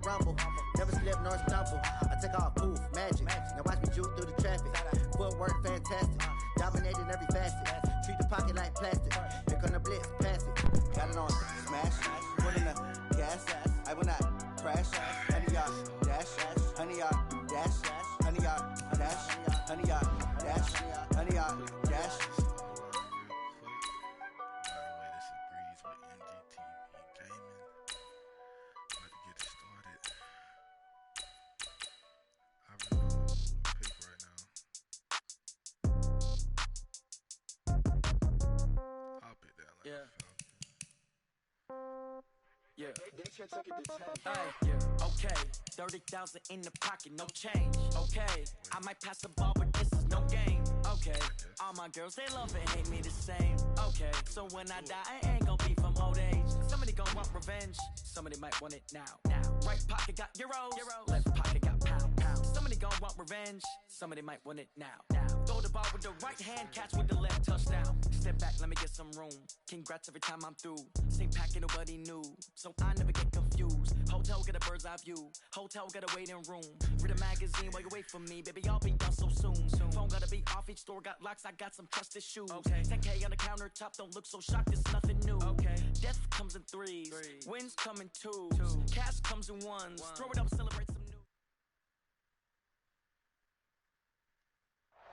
Rumble, never slip nor stumble. I take off, poof, magic. Now watch me juke through the traffic. Footwork fantastic, dominating every facet. Treat the pocket like plastic. Here come the blitz, pass it. Got it on, smash. Put in the gas. I will not crash. Honey yard dash, honey yard dash, honey yard dash, honey yard dash, honey yard dash. Okay, 30,000 in the pocket, no change. Okay, I might pass the ball, but this is no game. Okay, all my girls, they love and hate me the same. Okay, so when I die, I ain't gonna be from old age. Somebody gonna want revenge, somebody might want it now. Right pocket got euros, left pocket got pound. Somebody gonna want revenge, somebody might want it now. Throw the ball with the right hand, catch with the left, touchdown. Step back, let me get some room. Congrats every time I'm through. Same packet, nobody knew, so I never get confused. Hotel get a bird's eye view. Hotel got a waiting room. Read a magazine while you wait for me, baby. I'll be done so soon. Phone gotta be off. Each store got locks. I got some trusted shoes. 10K on the countertop. Don't look so shocked. It's nothing new. Death comes in threes. Wins come in twos. Cash comes in ones. Throw it up, celebrate some new.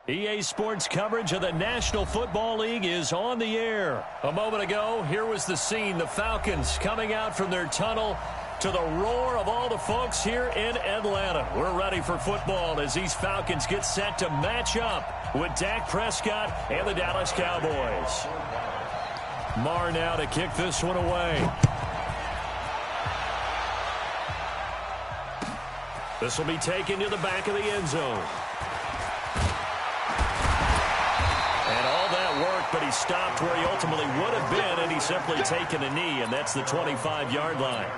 EA Sports coverage of the National Football League is on the air. A moment ago, here was the scene. The Falcons coming out from their tunnel to the roar of all the folks here in Atlanta. We're ready for football as these Falcons get set to match up with Dak Prescott and the Dallas Cowboys. Marr now to kick this one away. This will be taken to the back of the end zone. And all that work, but he stopped where he ultimately would have been, and he's simply taken a knee, and that's the 25-yard line.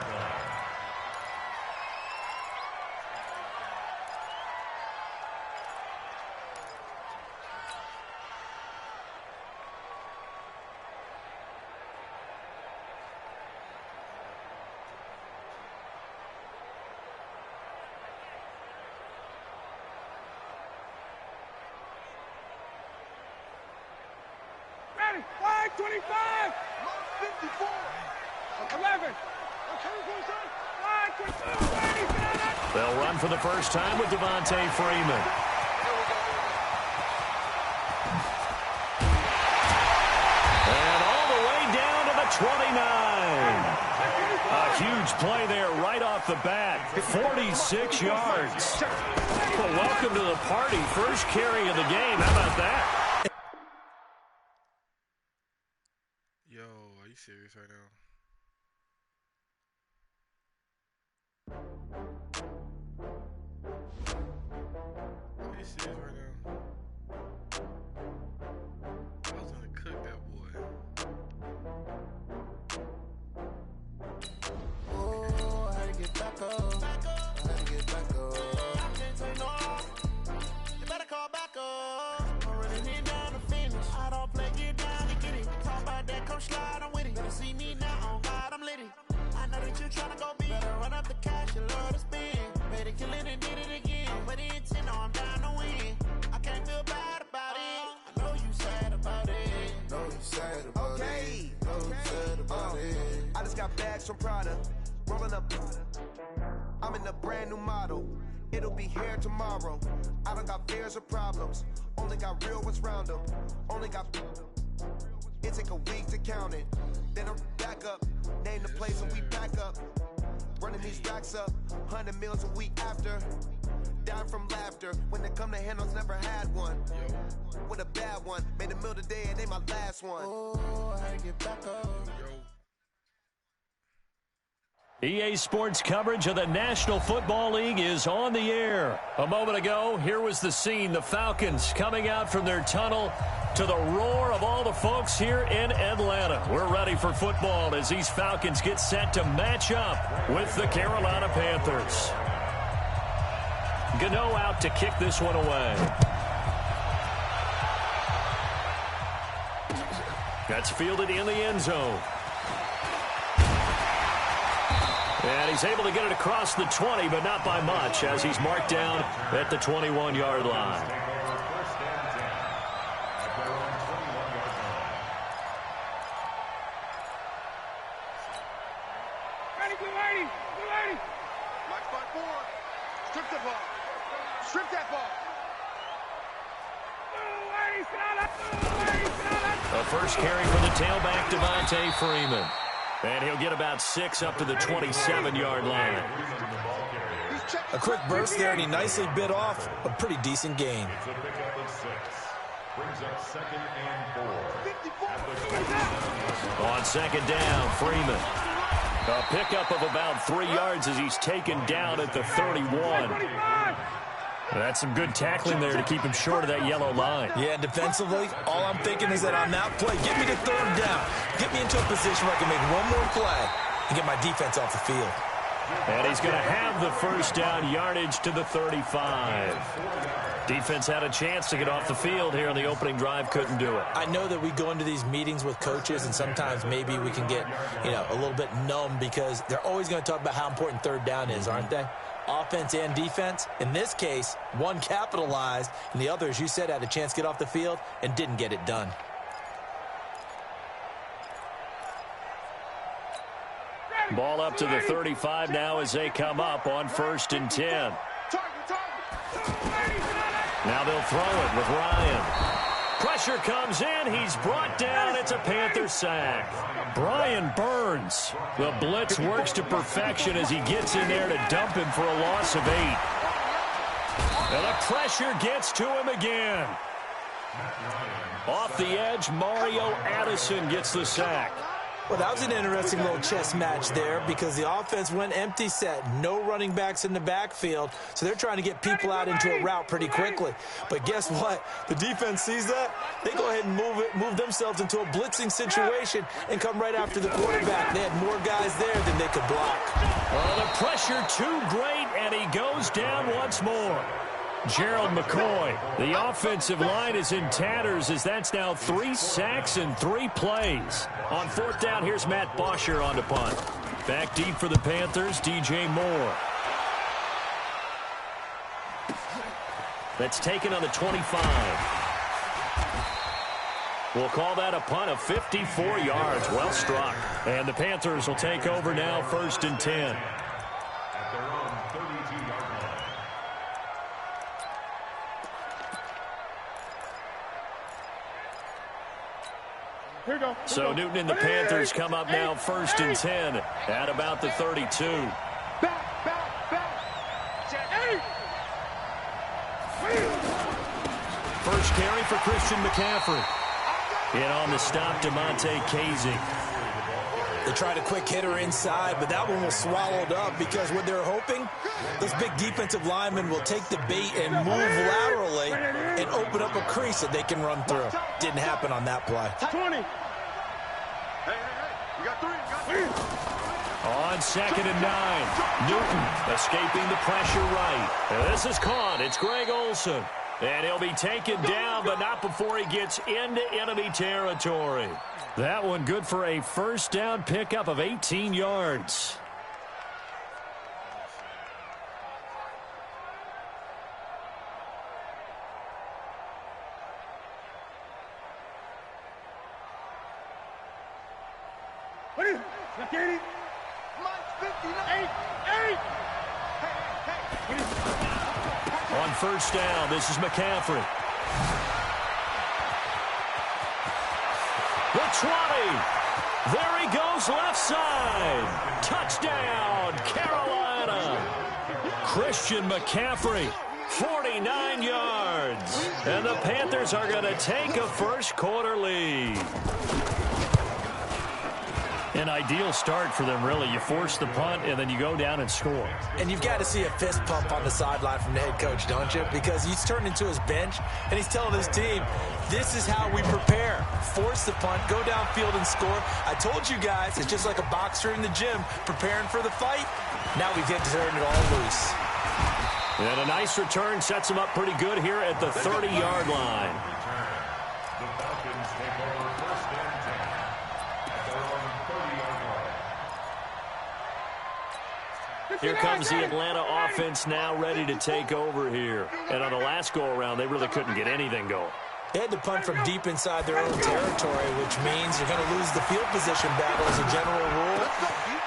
Flag 25! 54! 11! Flag 25! They'll run for the first time with Devontae Freeman. And all the way down to the 29. A huge play there right off the bat. 46 yards. Well, welcome to the party. First carry of the game. How about that? Yo, are you serious right now? Are you serious right now? I was gonna cook that boy. Oh, how to get back up. How to get back up. You better call back up. I'm running it down to finish. I don't play, get down to get it. Talk about that, come slide, I'm with it. Better see me now, on God, I'm litty. I know that you tryna go big. Better run up the cash, you love to spend. Better kill it and did it again. But the intent, no, I'm down to win. I can't feel bad about it. I know you sad about it. Know you sad about it. Know you sad about it. I just got bags from Prada. Rolling up. I'm in a brand new model. It'll be here tomorrow. I don't got fears or problems. Only got real ones round them. Only got. It take a week to count it. Then I'm back up. Name the place and we back up. Running these racks up. 100 meals a week after. Down from laughter. When they come to handles, never had one. With a bad one. Made a meal today and they my last one. Oh, how to get back up. EA Sports coverage of the National Football League is on the air. A moment ago, here was the scene. The Falcons coming out from their tunnel to the roar of all the folks here in Atlanta. We're ready for football as these Falcons get set to match up with the Carolina Panthers. Gano out to kick this one away. That's fielded in the end zone. And he's able to get it across the 20, but not by much, as he's marked down at the 21-yard line. Ready, good lady. Good lady. Black spot 4. Strip that ball. Strip that ball. A first carry for the tailback, Devontae Freeman. And he'll get about 6 up to the 27-yard line. A quick burst there, and he nicely bit off a pretty decent gain. On second down, Freeman. A pickup of about 3 yards as he's taken down at the 31. That's some good tackling there to keep him short of that yellow line. Yeah, defensively, all I'm thinking is that on that play, get me to 3rd down. Get me into a position where I can make one more play and get my defense off the field. And he's going to have the first down, yardage to the 35. Defense had a chance to get off the field here on the opening drive, couldn't do it. I know that we go into these meetings with coaches, and sometimes maybe we can get, a little bit numb because they're always going to talk about how important 3rd down is, aren't they? Offense and defense. In this case, one capitalized, and the other, as you said, had a chance to get off the field and didn't get it done. Ball up to the 35 now as they come up on 1st and 10. Now they'll throw it with Ryan. Pressure comes in. He's brought down. It's a Panther sack. Brian Burns. The blitz works to perfection as he gets in there to dump him for a loss of 8. And the pressure gets to him again. Off the edge, Mario Addison gets the sack. Well, that was an interesting little chess match there because the offense went empty set. No running backs in the backfield, so they're trying to get people out into a route pretty quickly. But guess what? The defense sees that. They go ahead and move themselves into a blitzing situation and come right after the quarterback. They had more guys there than they could block. The pressure too great, and he goes down once more. Gerald McCoy. The offensive line is in tatters as that's now 3 sacks in 3 plays. On 4th down, here's Matt Bosher on the punt. Back deep for the Panthers, DJ Moore. That's taken on the 25. We'll call that a punt of 54 yards. Well struck. And the Panthers will take over now, 1st and 10. So Newton and the Panthers come up now 1st and 10 at about the 32. First carry for Christian McCaffrey. In on the stop, DeMonte Casey. They tried a quick hitter inside, but that one was swallowed up because what they're hoping, those big defensive linemen will take the bait and move laterally and open up a crease that they can run through. Didn't happen on that play. 20. You got 3. On 2nd and 9, Newton escaping the pressure right. And this is caught. It's Greg Olsen. And he'll be taken down, but not before he gets into enemy territory. That one good for a first down pickup of 18 yards. What is it? Security? Mike 59. 8. On 1st down, this is McCaffrey. The 20. There he goes left side. Touchdown, Carolina. Christian McCaffrey, 49 yards. And the Panthers are going to take a first quarter lead. An ideal start for them, really. You force the punt, and then you go down and score. And you've got to see a fist pump on the sideline from the head coach, don't you? Because he's turned into his bench, and he's telling his team, this is how we prepare. Force the punt, go downfield and score. I told you guys, it's just like a boxer in the gym preparing for the fight. Now we've got to turn it all loose. And a nice return sets him up pretty good here at the 30-yard line. Here comes the Atlanta offense now ready to take over here. And on the last go-around, they really couldn't get anything going. They had to punt from deep inside their own territory, which means you're going to lose the field position battle as a general rule.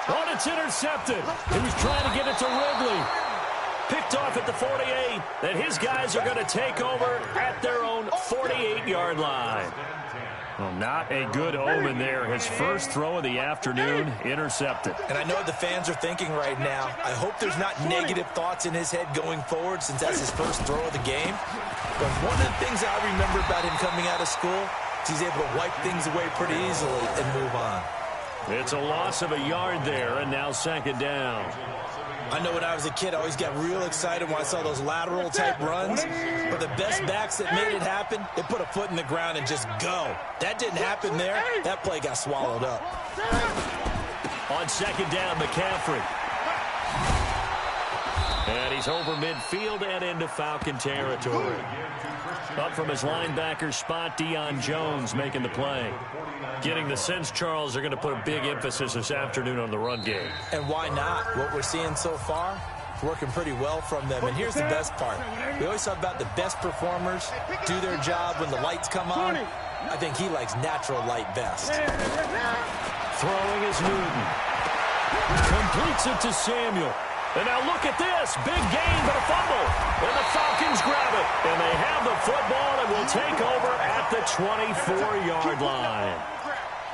Oh, it's intercepted. He was trying to get it to Ridley. Picked off at the 48, and his guys are going to take over at their own 48-yard line. Well, not a good omen there. His first throw of the afternoon, intercepted. And I know what the fans are thinking right now. I hope there's not negative thoughts in his head going forward since that's his first throw of the game. But one of the things I remember about him coming out of school is he's able to wipe things away pretty easily and move on. It's a loss of a yard there, and now second down. I know when I was a kid, I always got real excited when I saw those lateral-type runs. But the best backs that made it happen, they put a foot in the ground and just go. That didn't happen there. That play got swallowed up. On second down, McCaffrey. And he's over midfield and into Falcon territory. Up from his linebacker spot, Deion Jones making the play. Getting the sense, Charles, they're going to put a big emphasis this afternoon on the run game. And why not? What we're seeing so far, it's working pretty well from them. And here's the best part. We always talk about the best performers do their job when the lights come on. I think he likes natural light best. Throwing is Newton. Completes it to Samuel. And now look at this. Big gain, but a fumble. And the Falcons grab it. And they have the football and will take over at the 24-yard line.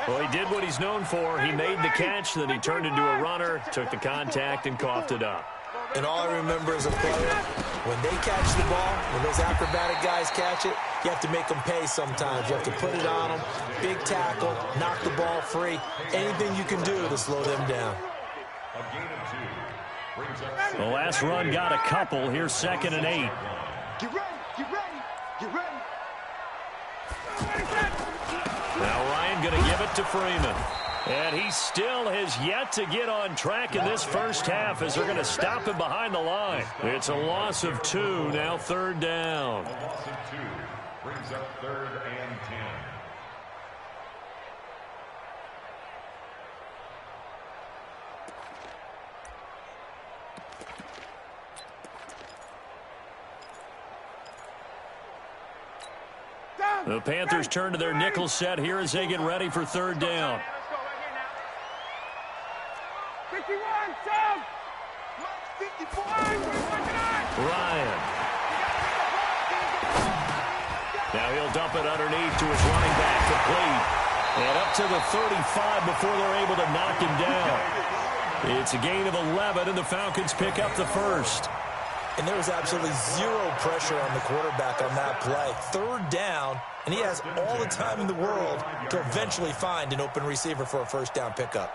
Well, he did what he's known for. He made the catch, then he turned into a runner, took the contact, and coughed it up. And all I remember as a player, when they catch the ball, when those acrobatic guys catch it, you have to make them pay sometimes. You have to put it on them, big tackle, knock the ball free, anything you can do to slow them down. The last run got a couple. Here's 2nd and 8. Get ready, get ready, get ready. Now Ryan going to give it to Freeman. And he still has yet to get on track in this first half as they're going to stop him behind the line. It's a loss of 2, now 3rd down. A loss of 2 brings up 3rd and 10. The Panthers turn to their nickel set here as they get ready for 3rd down. 51, Tom! 54. Ryan. Now he'll dump it underneath to his running back, complete. And up to the 35 before they're able to knock him down. It's a gain of 11, and the Falcons pick up the first. And there was absolutely zero pressure on the quarterback on that play. 3rd down, and he has all the time in the world to eventually find an open receiver for a first down pickup.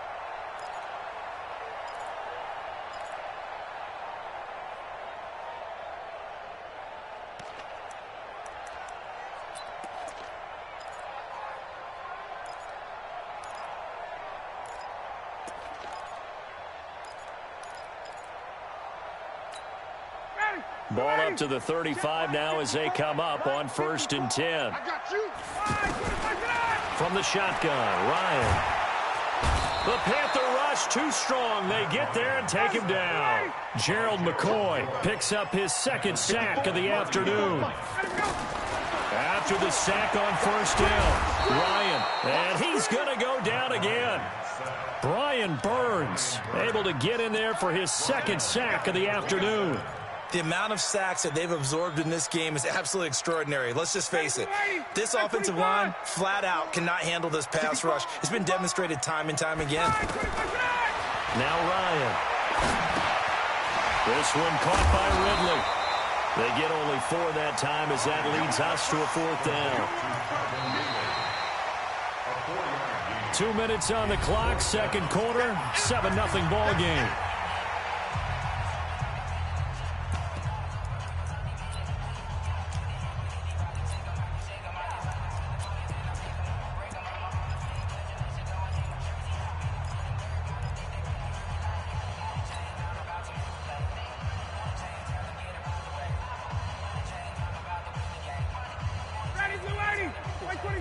Ball up to the 35 now as they come up on 1st and 10. From the shotgun, Ryan. The Panther rush too strong. They get there and take him down. Gerald McCoy picks up his 2nd sack of the afternoon. After the sack on 1st down, Ryan, and he's going to go down again. Brian Burns able to get in there for his 2nd sack of the afternoon. The amount of sacks that they've absorbed in this game is absolutely extraordinary. Let's just face it. This offensive line, flat out, cannot handle this pass rush. It's been demonstrated time and time again. Now Ryan. This one caught by Ridley. They get only 4 that time as that leads us to a 4th down. 2 minutes on the clock, 2nd quarter, 7-0 ball game.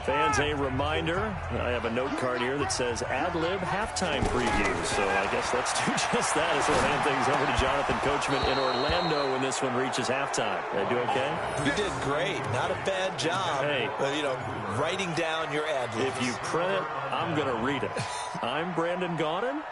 Fans, a reminder, I have a note card here that says ad-lib halftime preview. So I guess let's do just that as we'll hand things over to Jonathan Coachman in Orlando when this one reaches halftime. Did I do okay? You did great. Not a bad job. Hey. Writing down your ad-libs. If you print it, I'm going to read it. I'm Brandon Gaudin.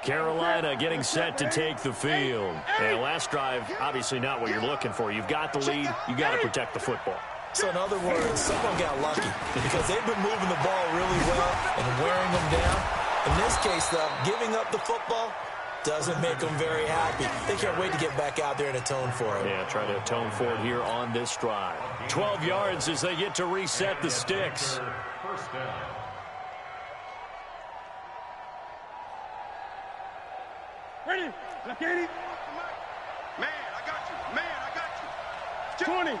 Carolina getting set to take the field. And last drive, obviously not what you're looking for. You've got the lead. You got to protect the football. So in other words, someone got lucky because they've been moving the ball really well and wearing them down. In this case, though, giving up the football doesn't make them very happy. They can't wait to get back out there and atone for it. Yeah, try to atone for it here on this drive. 12 yards as they get to reset the sticks. First down. Ready? Look at it. Man, I got you. Man, I got you. 20.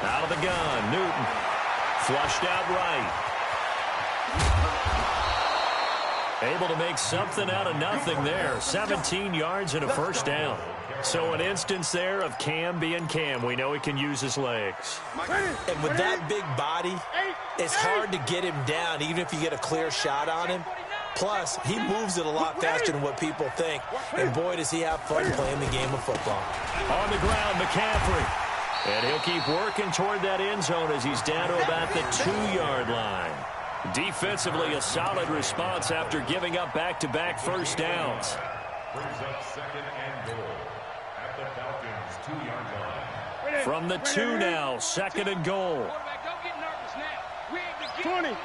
Out of the gun, Newton. Flushed out right. Able to make something out of nothing there. 17 yards and a first down. So an instance there of Cam being Cam. We know he can use his legs. And with that big body, it's hard to get him down, even if you get a clear shot on him. Plus, he moves it a lot faster than what people think. And boy, does he have fun playing the game of football. On the ground, McCaffrey. And he'll keep working toward that end zone as he's down to about the 2-yard line. Defensively, a solid response after giving up back-to-back first downs. Brings up second and goal at the Falcons' 2-yard line. From the 2 now, second and goal. Don't get nervous now. We ain't the 20.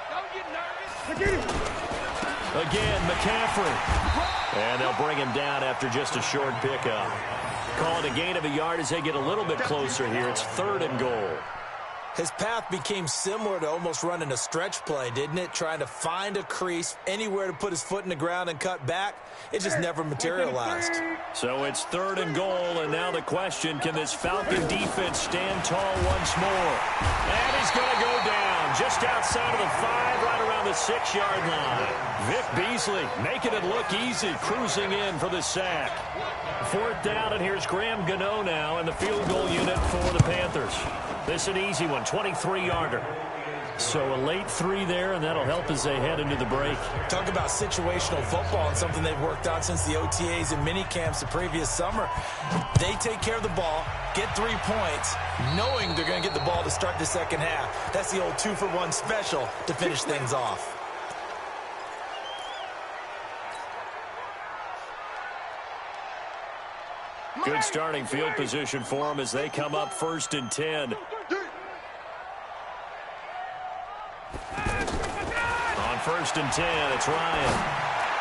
Don't get nervous. Again, McCaffrey. And they'll bring him down after just a short pickup. Call it a gain of a yard as they get a little bit closer here. It's third and goal. His path became similar to almost running a stretch play, didn't it? Trying to find a crease, anywhere to put his foot in the ground and cut back. It just never materialized. So it's third and goal, and now the question, can this Falcon defense stand tall once more? And he's going to go down just outside of the 5, right around the 6-yard line. Vic Beasley making it look easy, cruising in for the sack. Fourth down, and here's Graham Gano now in the field goal unit for the Panthers. This is an easy one, 23-yarder. So a late 3 there, and that'll help as they head into the break. Talk about situational football and something they've worked on since the OTAs and mini camps the previous summer. They take care of the ball, get 3 points, knowing they're going to get the ball to start the second half. That's the old 2-for-1 special to finish things off. Good starting field position for them as they come up first and 10. On first and 10, it's Ryan.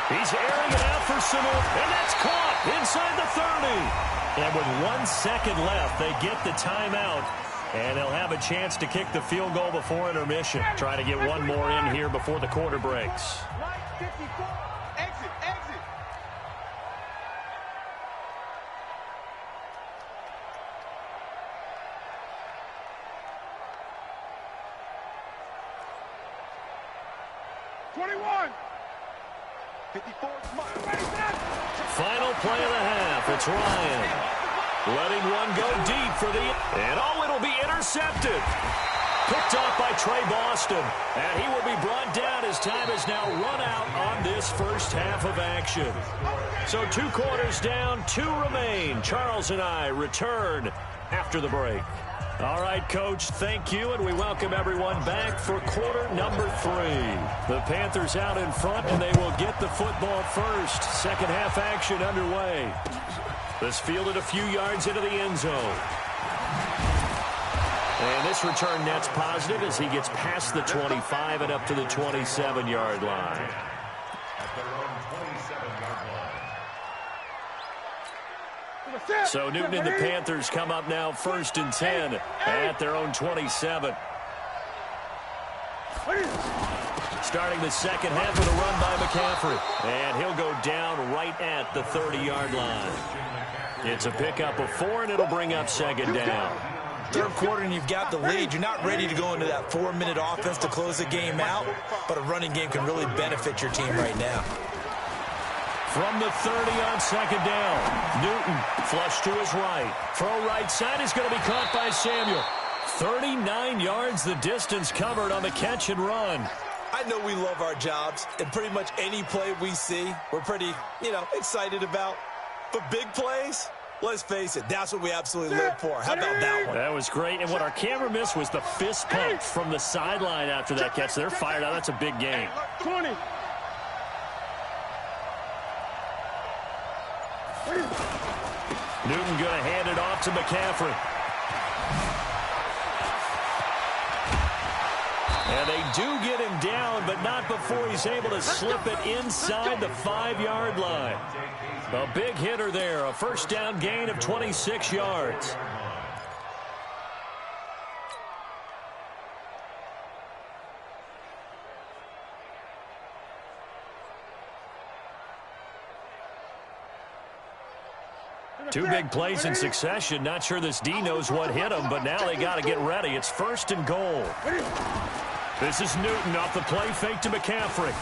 He's airing it out for Sanu, and that's caught inside the 30. And with 1 second left, they get the timeout, and they'll have a chance to kick the field goal before intermission. Try to get one more in here before the quarter breaks. Exit. Final play of the half. It's Ryan. Letting one go deep for the... And it'll be intercepted. Picked off by Trey Boston. And he will be brought down as time has now run out on this first half of action. So 2 quarters down, 2 remain. Charles and I return after the break. All right, Coach, thank you, and we welcome everyone back for quarter number 3. The Panthers out in front, and they will get the football first. Second half action underway. This fielded a few yards into the end zone. And this return net's positive as he gets past the 25 and up to the 27-yard line. At their own 27-yard line. So Newton and the Panthers come up now first and 10 at their own 27. Starting the second half with a run by McCaffrey. And he'll go down right at the 30-yard line. It's a pickup of 4, and it'll bring up second down. Third quarter and you've got the lead. You're not ready to go into that 4-minute offense to close the game out, but a running game can really benefit your team right now. From the 30 on second down, Newton flush to his right. Throw right side is going to be caught by Samuel. 39 yards the distance covered on the catch and run. I know we love our jobs, and pretty much any play we see, we're pretty, excited about. But big plays, let's face it, that's what we absolutely live for. How about that one? That was great, and what our camera missed was the fist pump from the sideline after that catch. They're fired out. That's a big game. 20. Newton going to hand it off to McCaffrey. And they do get him down, but not before he's able to slip it inside the 5-yard line. A big hitter there, a first down gain of 26 yards. Two big plays in succession. Not sure this D knows what hit him, but now they got to get ready. It's first and goal. This is Newton off the play fake to McCaffrey.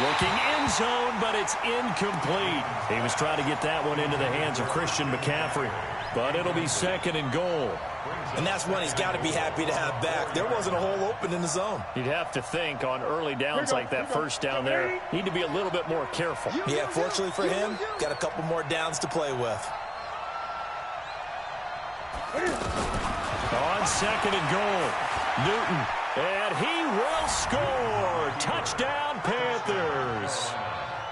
Looking end zone, but it's incomplete. He was trying to get that one into the hands of Christian McCaffrey, but it'll be second and goal. And that's one he's got to be happy to have back. There wasn't a hole open in the zone. You'd have to think on early downs like that first down there, need to be a little bit more careful. Yeah, fortunately for him, got a couple more downs to play with. On second and goal, Newton, and he will score. Touchdown, Panthers.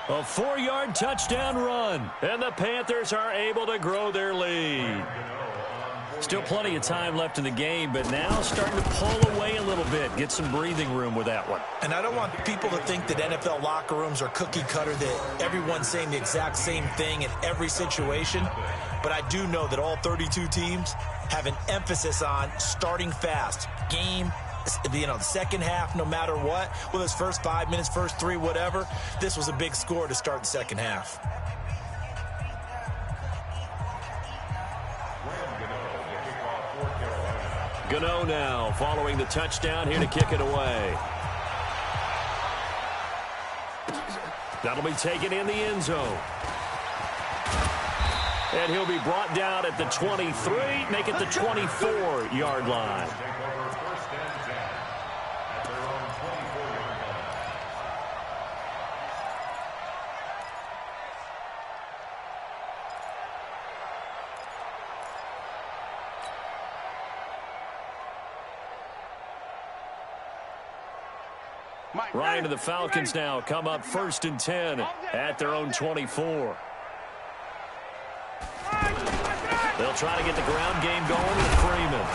A 4-yard touchdown run, and the Panthers are able to grow their lead. Still plenty of time left in the game, but now starting to pull away a little bit, get some breathing room with that one. And I don't want people to think that NFL locker rooms are cookie cutter, that everyone's saying the exact same thing in every situation. But I do know that all 32 teams have an emphasis on starting fast. Game, the second half, no matter what, whether it's first 5 minutes, first 3, whatever, this was a big score to start the second half. Gano now following the touchdown here to kick it away. That'll be taken in the end zone. And he'll be brought down at the 23, make it the 24-yard line. Ryan and the Falcons now come up first and 10 at their own 24. They'll try to get the ground game going with Freeman.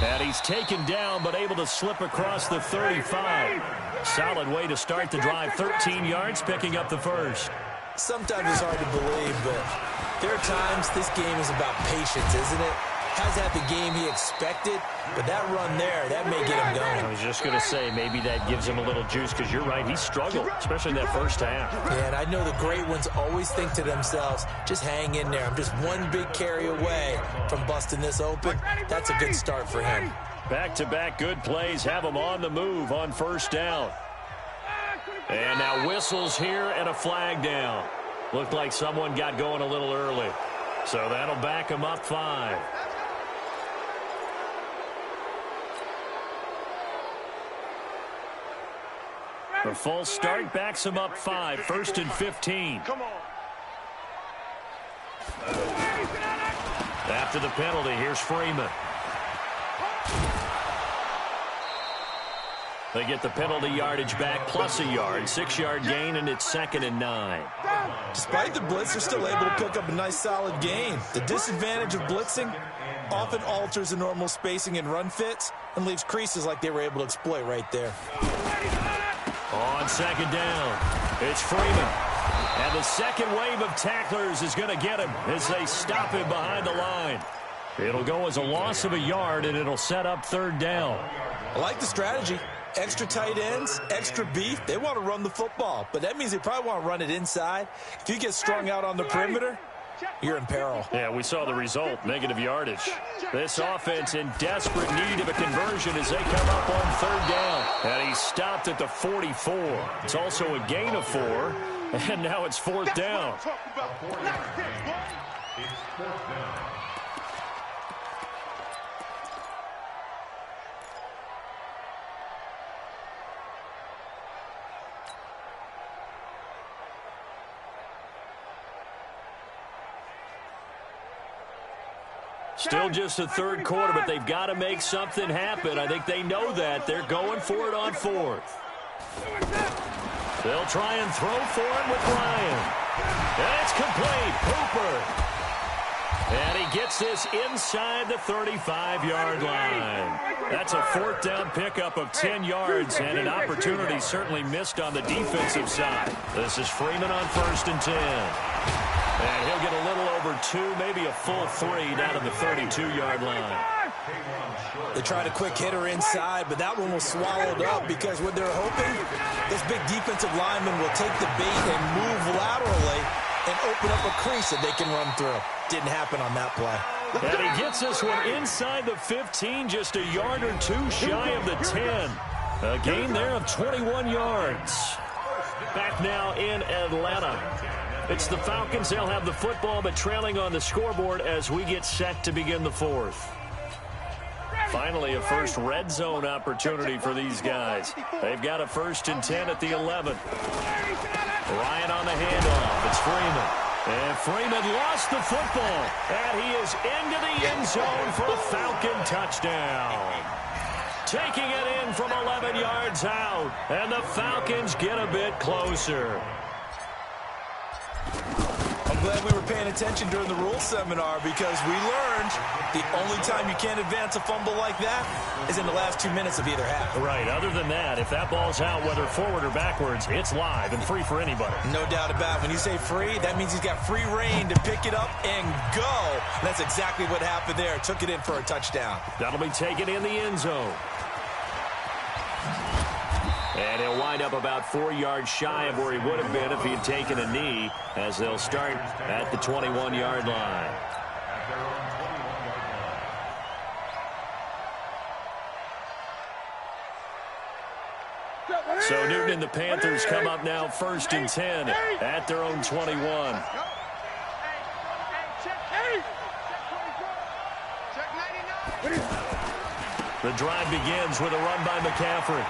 And he's taken down but able to slip across the 35. Solid way to start the drive. 13 yards, picking up the first. Sometimes it's hard to believe, but there are times this game is about patience, isn't it? Hasn't had the game he expected, but that run there, that may get him going. I was just going to say, maybe that gives him a little juice, because you're right, he struggled, especially in that first half. Yeah, and I know the great ones always think to themselves, just hang in there. I'm just one big carry away from busting this open. That's a good start for him. Back-to-back good plays have him on the move on first down. And now whistles here and a flag down. Looked like someone got going a little early. So that'll back him up 5. The full start backs him up 5, first and 15. Come on. After the penalty, here's Freeman. They get the penalty yardage back plus a yard, 6-yard gain, and it's second and 9. Despite the blitz, they're still able to pick up a nice solid gain. The disadvantage of blitzing often alters the normal spacing and run fits and leaves creases like they were able to exploit right there. On second down, it's Freeman. And the second wave of tacklers is going to get him as they stop him behind the line. It'll go as a loss of a yard, and it'll set up third down. I like the strategy. Extra tight ends, extra beef. They want to run the football, but that means they probably want to run it inside. If you get strung out on the perimeter, you're in peril. Yeah, we saw the result, negative yardage. This offense in desperate need of a conversion as they come up on third down. And he stopped at the 44. It's also a gain of 4, and now it's fourth down. It's fourth down. Still just the third quarter, but they've got to make something happen. I think they know that. They're going for it on fourth. They'll try and throw for it with Ryan. And it's complete. Hooper. And he gets this inside the 35-yard line. That's a fourth down pickup of 10 yards and an opportunity certainly missed on the defensive side. This is Freeman on 1st and 10. And he'll get a little over 2, maybe a full 3 down to the 32-yard line. They tried a quick hitter inside, but that one was swallowed up because what they're hoping, this big defensive lineman will take the bait and move laterally and open up a crease that they can run through. Didn't happen on that play. And he gets this one inside the 15, just a yard or 2 shy of the 10. A gain there of 21 yards. Back now in Atlanta. It's the Falcons. They'll have the football, but trailing on the scoreboard as we get set to begin the fourth. Finally, a first red zone opportunity for these guys. They've got a 1st and 10 at the 11. Ryan on the handoff. It's Freeman. And Freeman lost the football. And he is into the end zone for a Falcon touchdown. Taking it in from 11 yards out. And the Falcons get a bit closer. I'm glad we were paying attention during the rules seminar because we learned the only time you can't advance a fumble like that is in the last 2 minutes of either half. Right. Other than that, if that ball's out, whether forward or backwards, it's live and free for anybody. No doubt about it. When you say free, that means he's got free reign to pick it up and go. And that's exactly what happened there. Took it in for a touchdown. That'll be taken in the end zone. And he'll wind up about 4 yards shy of where he would have been if he had taken a knee, as they'll start at the 21-yard line. So Newton and the Panthers come up now 1st and 10 at their own 21. The drive begins with a run by McCaffrey.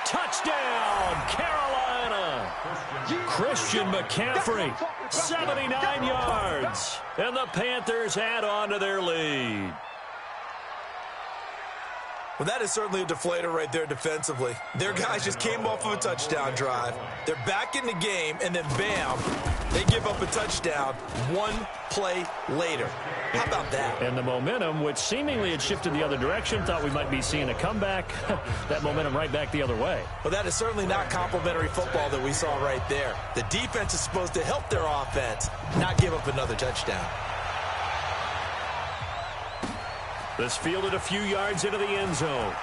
Touchdown, Carolina! Christian McCaffrey, 79 yards. And the Panthers add on to their lead. Well, that is certainly a deflator right there defensively. Their guys just came off of a touchdown drive. They're back in the game, and then bam, they give up a touchdown 1 play later. How about that? And the momentum, which seemingly had shifted the other direction, thought we might be seeing a comeback. That momentum right back the other way. Well, that is certainly not complimentary football that we saw right there. The defense is supposed to help their offense, not give up another touchdown. This fielded a few yards into the end zone.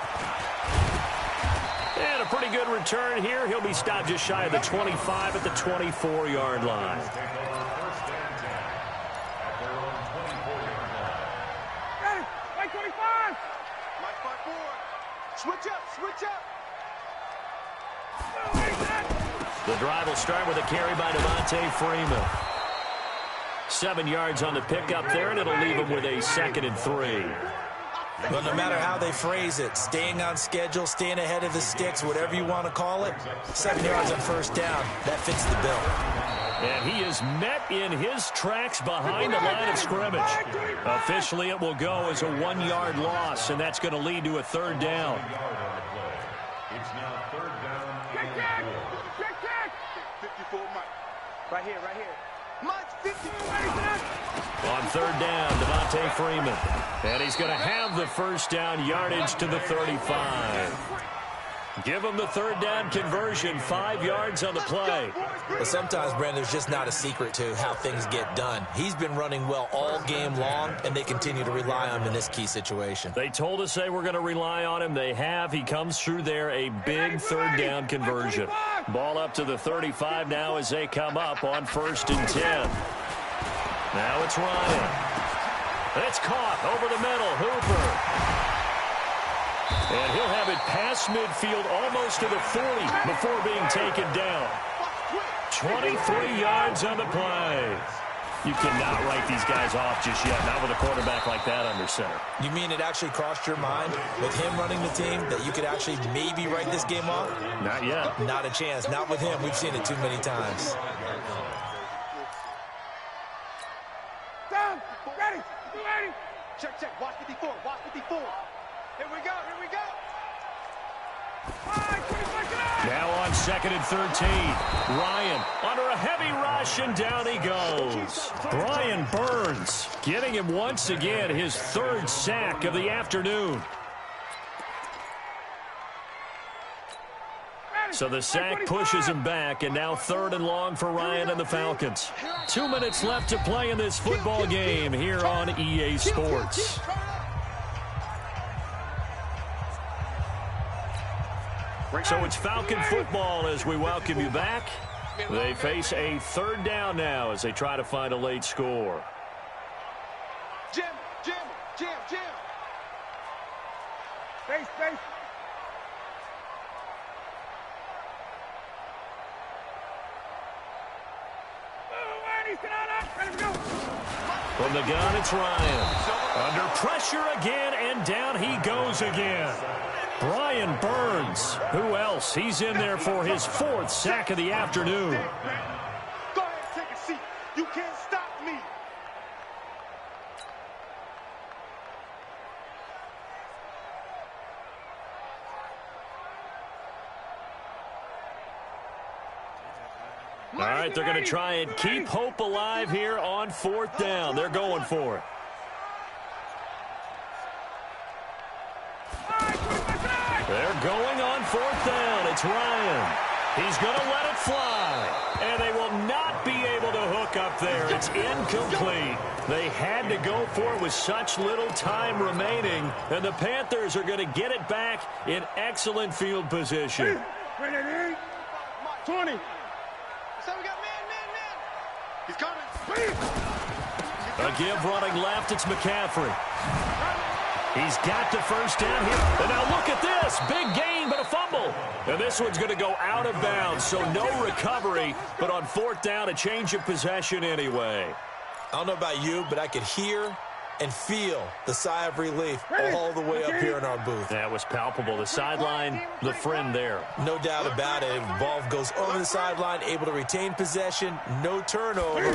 And a pretty good return here. He'll be stopped just shy of the 25 at the 24-yard line. Like 25! Switch up, switch up! The drive will start with a carry by Devontae Freeman. 7 yards on the pickup there, and it'll leave him with a 2nd and 3. But no matter how they phrase it, staying on schedule, staying ahead of the sticks, whatever you want to call it, 7 yards on 1st down, that fits the bill. And he is met in his tracks behind the line of scrimmage. Officially, it will go as a 1-yard loss, and that's going to lead to a 3rd down. It's now 3rd down and 4. 54, Mike. Right here, right here. Mike's 50. On 3rd down, Devontae Freeman. And he's going to have the 1st down, yardage to the 35. Give him the third down conversion, 5 yards on the play. But sometimes, Brandon, there's just not a secret to how things get done. He's been running well all game long, and they continue to rely on him in this key situation. They told us they were going to rely on him. They have. He comes through there, a big third down conversion. Ball up to the 35 now as they come up on 1st and 10. Now it's Ryan. It's caught over the middle. Hooper. And he'll have it past midfield almost to the 40 before being taken down. 23 yards on the play. You cannot write these guys off just yet, not with a quarterback like that under center. You mean it actually crossed your mind with him running the team that you could actually maybe write this game off? Not yet. Not a chance. Not with him. We've seen it too many times. Down. Ready. Ready. Check, check. Watch 54. Watch 54. Here we go. Here we go. Now on 2nd and 13. Ryan under a heavy rush, and down he goes. Brian Burns getting him once again his 3rd sack of the afternoon. So the sack pushes him back, and now 3rd and long for Ryan and the Falcons. 2 minutes left to play in this football game here on EA Sports. So it's Falcon football as we welcome you back. They face a 3rd down now as they try to find a late score. Jim, Jim, Jim, Jim. Space, space. From the gun, it's Ryan. Under pressure again, and down he goes again. Brian Burns. Who else? He's in there for his 4th sack of the afternoon. Go ahead, take a seat. You can't stop me. All right, they're going to try and keep hope alive here on 4th down. They're going for it. They're going on 4th down. It's Ryan. He's going to let it fly. And they will not be able to hook up there. It's incomplete. They had to go for it with such little time remaining. And the Panthers are going to get it back in excellent field position. 20. So we got man. He's coming. A give running left. It's McCaffrey. He's got the 1st down here. And now look at this. Big gain, but a fumble. And this one's going to go out of bounds, so no recovery. But on 4th down, a change of possession anyway. I don't know about you, but I could hear and feel the sigh of relief all the way up here in our booth. That was palpable. The sideline, the friend there. No doubt about it. Ball goes over the sideline, able to retain possession, no turnover.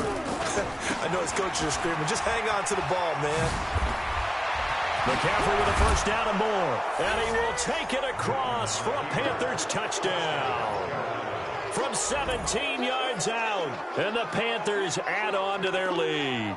I know his coaches are screaming, just hang on to the ball, man. McCaffrey with a 1st down and more. And he will take it across for a Panthers touchdown. From 17 yards out. And the Panthers add on to their lead.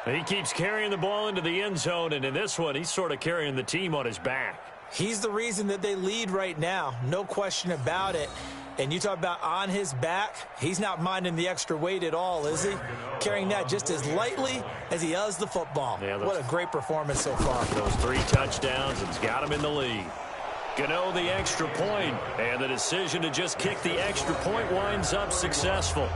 He keeps carrying the ball into the end zone. And in this one, he's sort of carrying the team on his back. He's the reason that they lead right now. No question about it. And you talk about on his back, he's not minding the extra weight at all, is he? Carrying that just as lightly as he does the football. Yeah, what a great performance so far. Those 3 touchdowns, it's got him in the lead. Gano the extra point, and the decision to just kick the extra point winds up successful.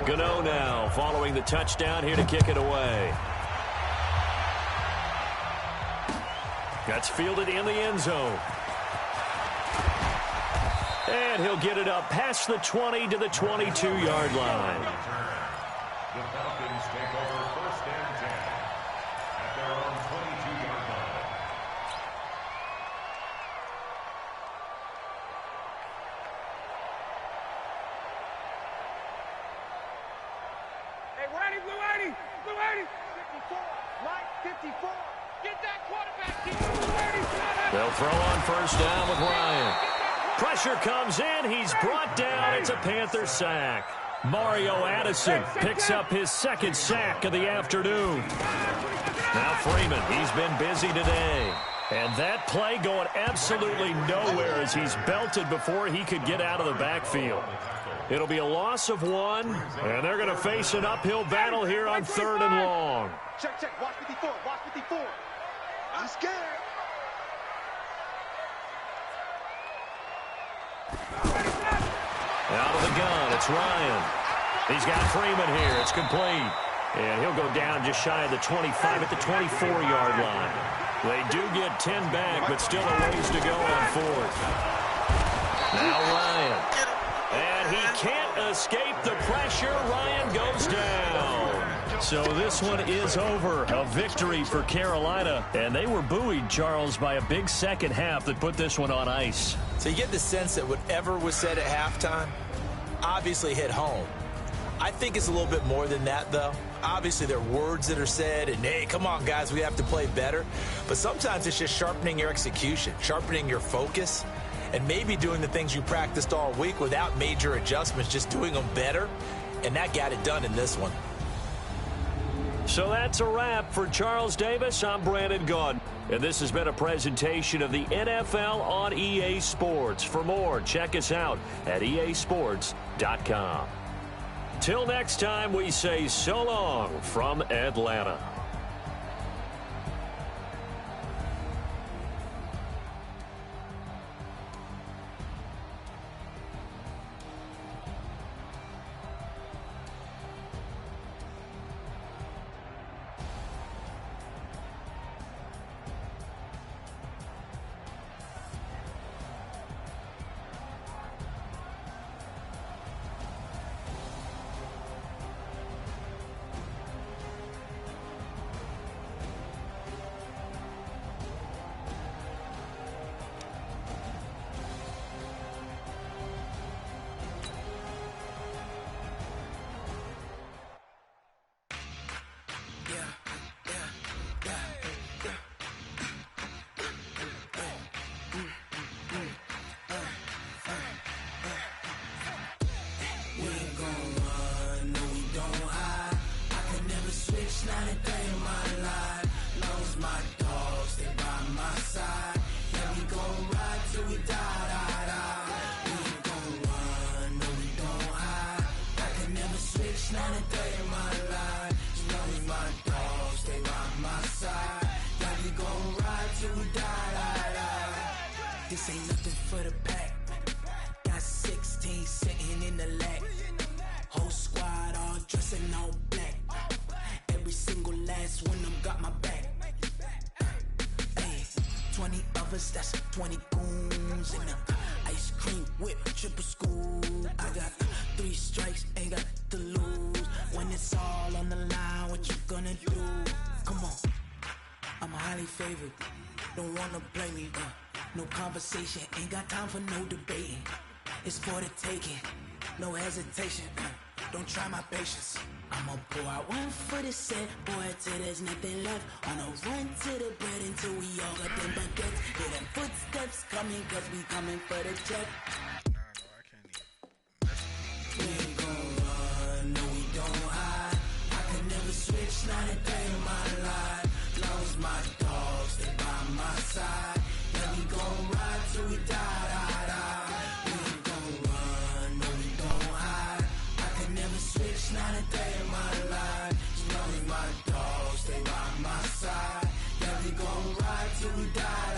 Gano now following the touchdown here to kick it away. That's fielded in the end zone. And he'll get it up past the 20 to the 22-yard line. The Falcons take over 1st and 10 at their own 22-yard line. Hey, ready, blue 80. Blue 80. 54. Right, 54. Get that quarterback. They'll throw on 1st down with Ryan. Pressure comes in. He's brought down. It's a Panther sack. Mario Addison picks up his second sack of the afternoon. Now Freeman, he's been busy today. And that play going absolutely nowhere as he's belted before he could get out of the backfield. It'll be a loss of 1, and they're going to face an uphill battle here on 3rd and long. Check, watch 54, watch 54. I'm scared. Out of the gun, it's Ryan. He's got Freeman here. It's complete. And he'll go down just shy of the 25 at the 24-yard line. They do get 10 back, but still a ways to go on 4th. Now Ryan. And he can't escape the pressure. Ryan goes down. So this one is over. A victory for Carolina. And they were buoyed, Charles, by a big second half that put this one on ice. So you get the sense that whatever was said at halftime obviously hit home. I think it's a little bit more than that, though. Obviously, there are words that are said, and, hey, come on, guys, we have to play better. But sometimes it's just sharpening your execution, sharpening your focus, and maybe doing the things you practiced all week without major adjustments, just doing them better. And that got it done in this one. So that's a wrap for Charles Davis. I'm Brandon Gaudin. And this has been a presentation of the NFL on EA Sports. For more, check us out at easports.com. Till next time, we say so long from Atlanta. This ain't nothing for the pack. Got 16 sitting in the lap. Whole squad all dressing all black. Every single last one of them got my back. Hey, 20 of us, that's 20 goons in the ice cream whip, triple school. I got 3 strikes, ain't got to lose. When it's all on the line, what you gonna do? Come on, I'm highly favored. Don't wanna blame me. No conversation, ain't got time for no debating. It's for the taking, no hesitation. Don't try my patience. I'ma pour out one for the set, boy, till there's nothing left. On a run to the bread until we all got them baguettes. Hear them footsteps coming, cause we coming for the check. We ain't gon' run, no we don't hide. I can never switch, not a day in my life. Long as my dogs, they by my side. Yeah, we gon' ride till we die. We ain't gon' run, no we don't hide. I can never switch, not a day in my life. As long as my dogs, stay by my side. Yeah, we gon' ride till we die.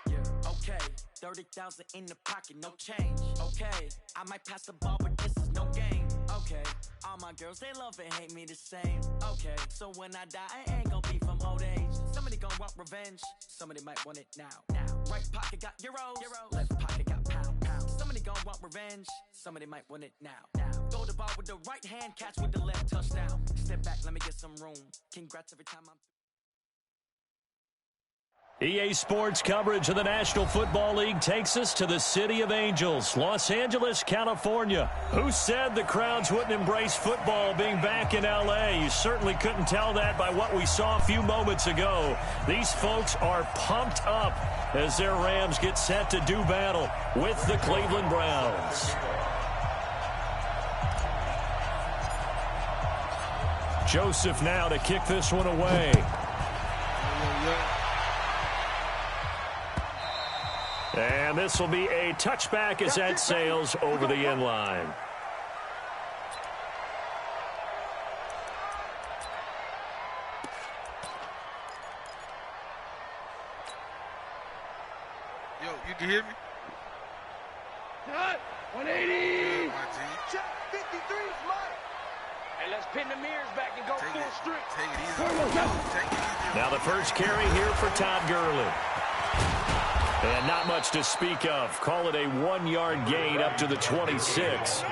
Yeah, okay, 30,000 in the pocket, no change. Okay, I might pass the ball, but this is no game. Okay, all my girls, they love and hate me the same. Okay, so when I die, I ain't gon' be from old age. Somebody gon' want revenge, somebody might want it now. Right pocket got euros, left pocket got pound. Somebody gon' want revenge, somebody might want it now. Throw the ball with the right hand, catch with the left, touchdown. Step back, let me get some room. Congrats every time I'm EA Sports coverage of the National Football League takes us to the City of Angels, Los Angeles, California. Who said the crowds wouldn't embrace football being back in L.A.? You certainly couldn't tell that by what we saw a few moments ago. These folks are pumped up as their Rams get set to do battle with the Cleveland Browns. Joseph now to kick this one away. And this will be a touchback as that sails over the end line. Yo, you can hear me? Cut! 180! Check 53 is mine. Hey, let's pin the mirrors back and go full strength. Take it easy. Now the first carry here for Todd Gurley. And not much to speak of. Call it a 1-yard gain up to the 26.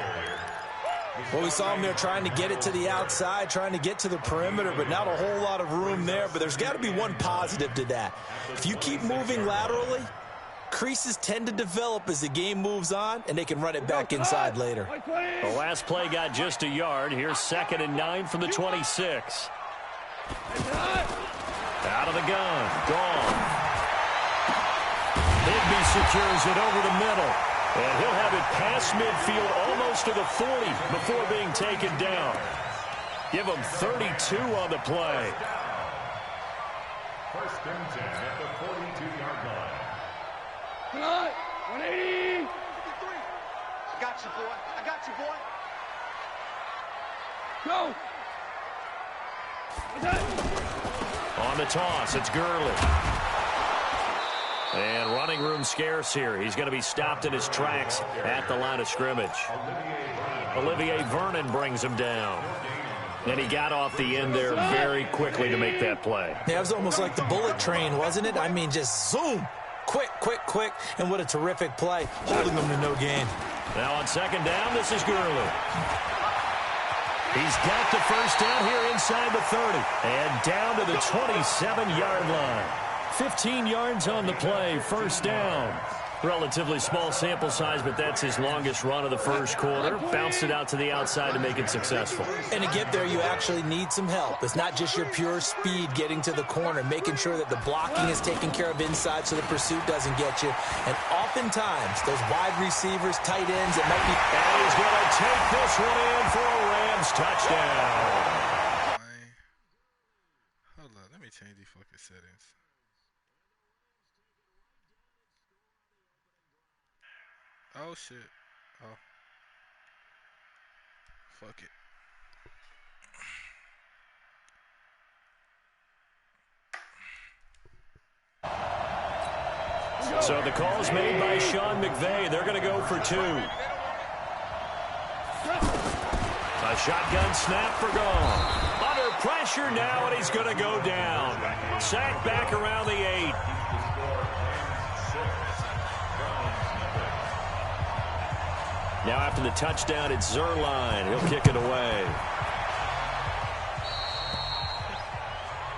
Well, we saw him there trying to get it to the outside, trying to get to the perimeter, but not a whole lot of room there. But there's got to be one positive to that. If you keep moving laterally, creases tend to develop as the game moves on, and they can run it back inside later. The last play got just a yard. Here's 2nd and 9 from the 26. Out of the gun. Gone. Higby secures it over the middle. And he'll have it past midfield almost to the 40 before being taken down. Give him 32 on the play. 1st and 10 at the 42-yard line. Cut! 180! 53. I got you, boy. I got you, boy. Go! On the toss, it's Gurley. And running room scarce here. He's going to be stopped in his tracks at the line of scrimmage. Olivier Vernon brings him down. And he got off the end there very quickly to make that play. Yeah, it was almost like the bullet train, wasn't it? I mean, just zoom. Quick, quick, quick. And what a terrific play, holding them to no gain. Now on 2nd down, this is Gurley. He's got the first down here inside the 30. And down to the 27-yard line. 15 yards on the play, 1st down. Relatively small sample size, but that's his longest run of the first quarter. Bounced it out to the outside to make it successful. And to get there, you actually need some help. It's not just your pure speed getting to the corner, making sure that the blocking is taken care of inside so the pursuit doesn't get you. And oftentimes, those wide receivers, tight ends, it might be... And he's going to take this one in for a Rams touchdown. Hold on, let me change these fucking settings. Oh, shit. Oh. Fuck it. So the call's made by Sean McVay. They're going to go for 2. A shotgun snap for Gone. Under pressure now, and he's going to go down. Sacked back around the 8. Now after the touchdown, it's Zerline. He'll kick it away.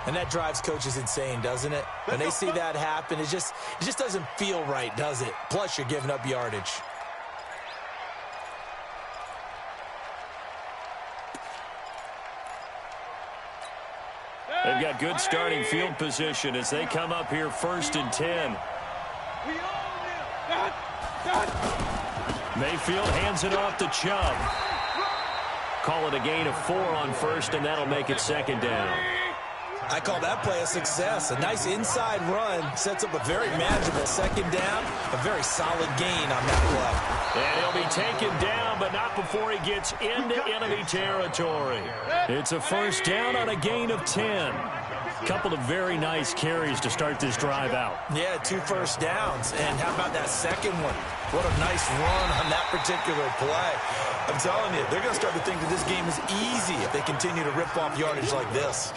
And that drives coaches insane, doesn't it? When they see that happen, it just doesn't feel right, does it? Plus, you're giving up yardage. They've got good starting field position as they come up here 1st and 10. Mayfield hands it off to Chubb. Call it a gain of 4 on 1st, and that'll make it 2nd down. I call that play a success. A nice inside run sets up a very manageable 2nd down. A very solid gain on that play. And he'll be taken down, but not before he gets into enemy territory. It's a 1st down on a gain of 10. Couple of very nice carries to start this drive out. Yeah, 2 first downs. And how about that second one? What a nice run on that particular play. I'm telling you, they're going to start to think that this game is easy if they continue to rip off yardage like this.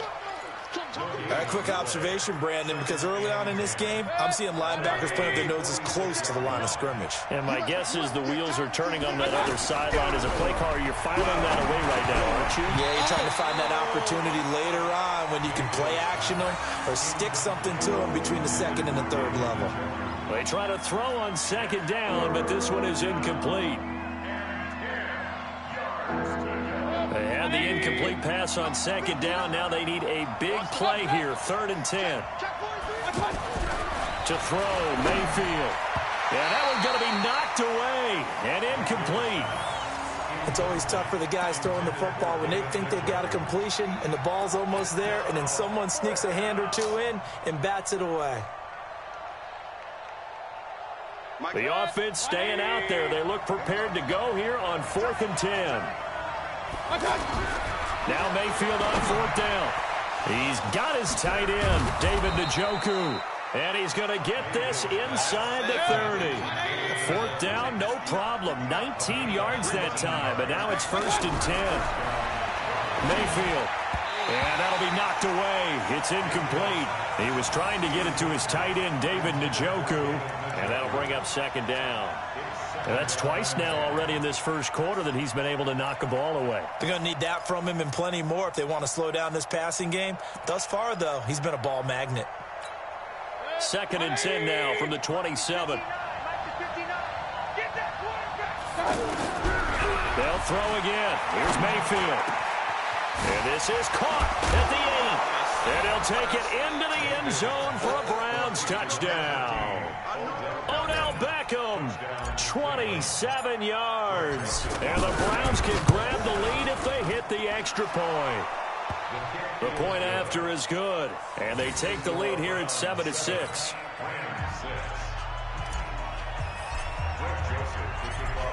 A quick observation, Brandon, because early on in this game, I'm seeing linebackers playing with their noses close to the line of scrimmage. And my guess is the wheels are turning on that other sideline. As a play caller, you're filing that away right now, aren't you? Yeah, you're trying to find that opportunity later on when you can play action them or stick something to them between the second and the third level. They try to throw on second down, but this one is incomplete. They had the incomplete pass on second down. Now they need a big play here, 3rd and 10. To throw, Mayfield. Yeah, that one's going to be knocked away and incomplete. It's always tough for the guys throwing the football when they think they've got a completion and the ball's almost there, and then someone sneaks a hand or two in and bats it away. The offense staying out there. They look prepared to go here on 4th and 10. Now Mayfield on 4th down. He's got his tight end, David Njoku. And he's going to get this inside the 30. 4th down, no problem. 19 yards that time, but now it's 1st and 10. Mayfield. And that'll be knocked away. It's incomplete. He was trying to get it to his tight end, David Njoku. And that'll bring up 2nd down. And that's twice now already in this first quarter that he's been able to knock a ball away. They're going to need that from him and plenty more if they want to slow down this passing game. Thus far, though, he's been a ball magnet. 2nd and 10 now from the 27. They'll throw again. Here's Mayfield. And this is caught at the 8. And he'll take it into the end zone for a Browns touchdown. Odell Beckham, 27 yards. And the Browns can grab the lead if they hit the extra point. The point after is good. And they take the lead here at 7-6.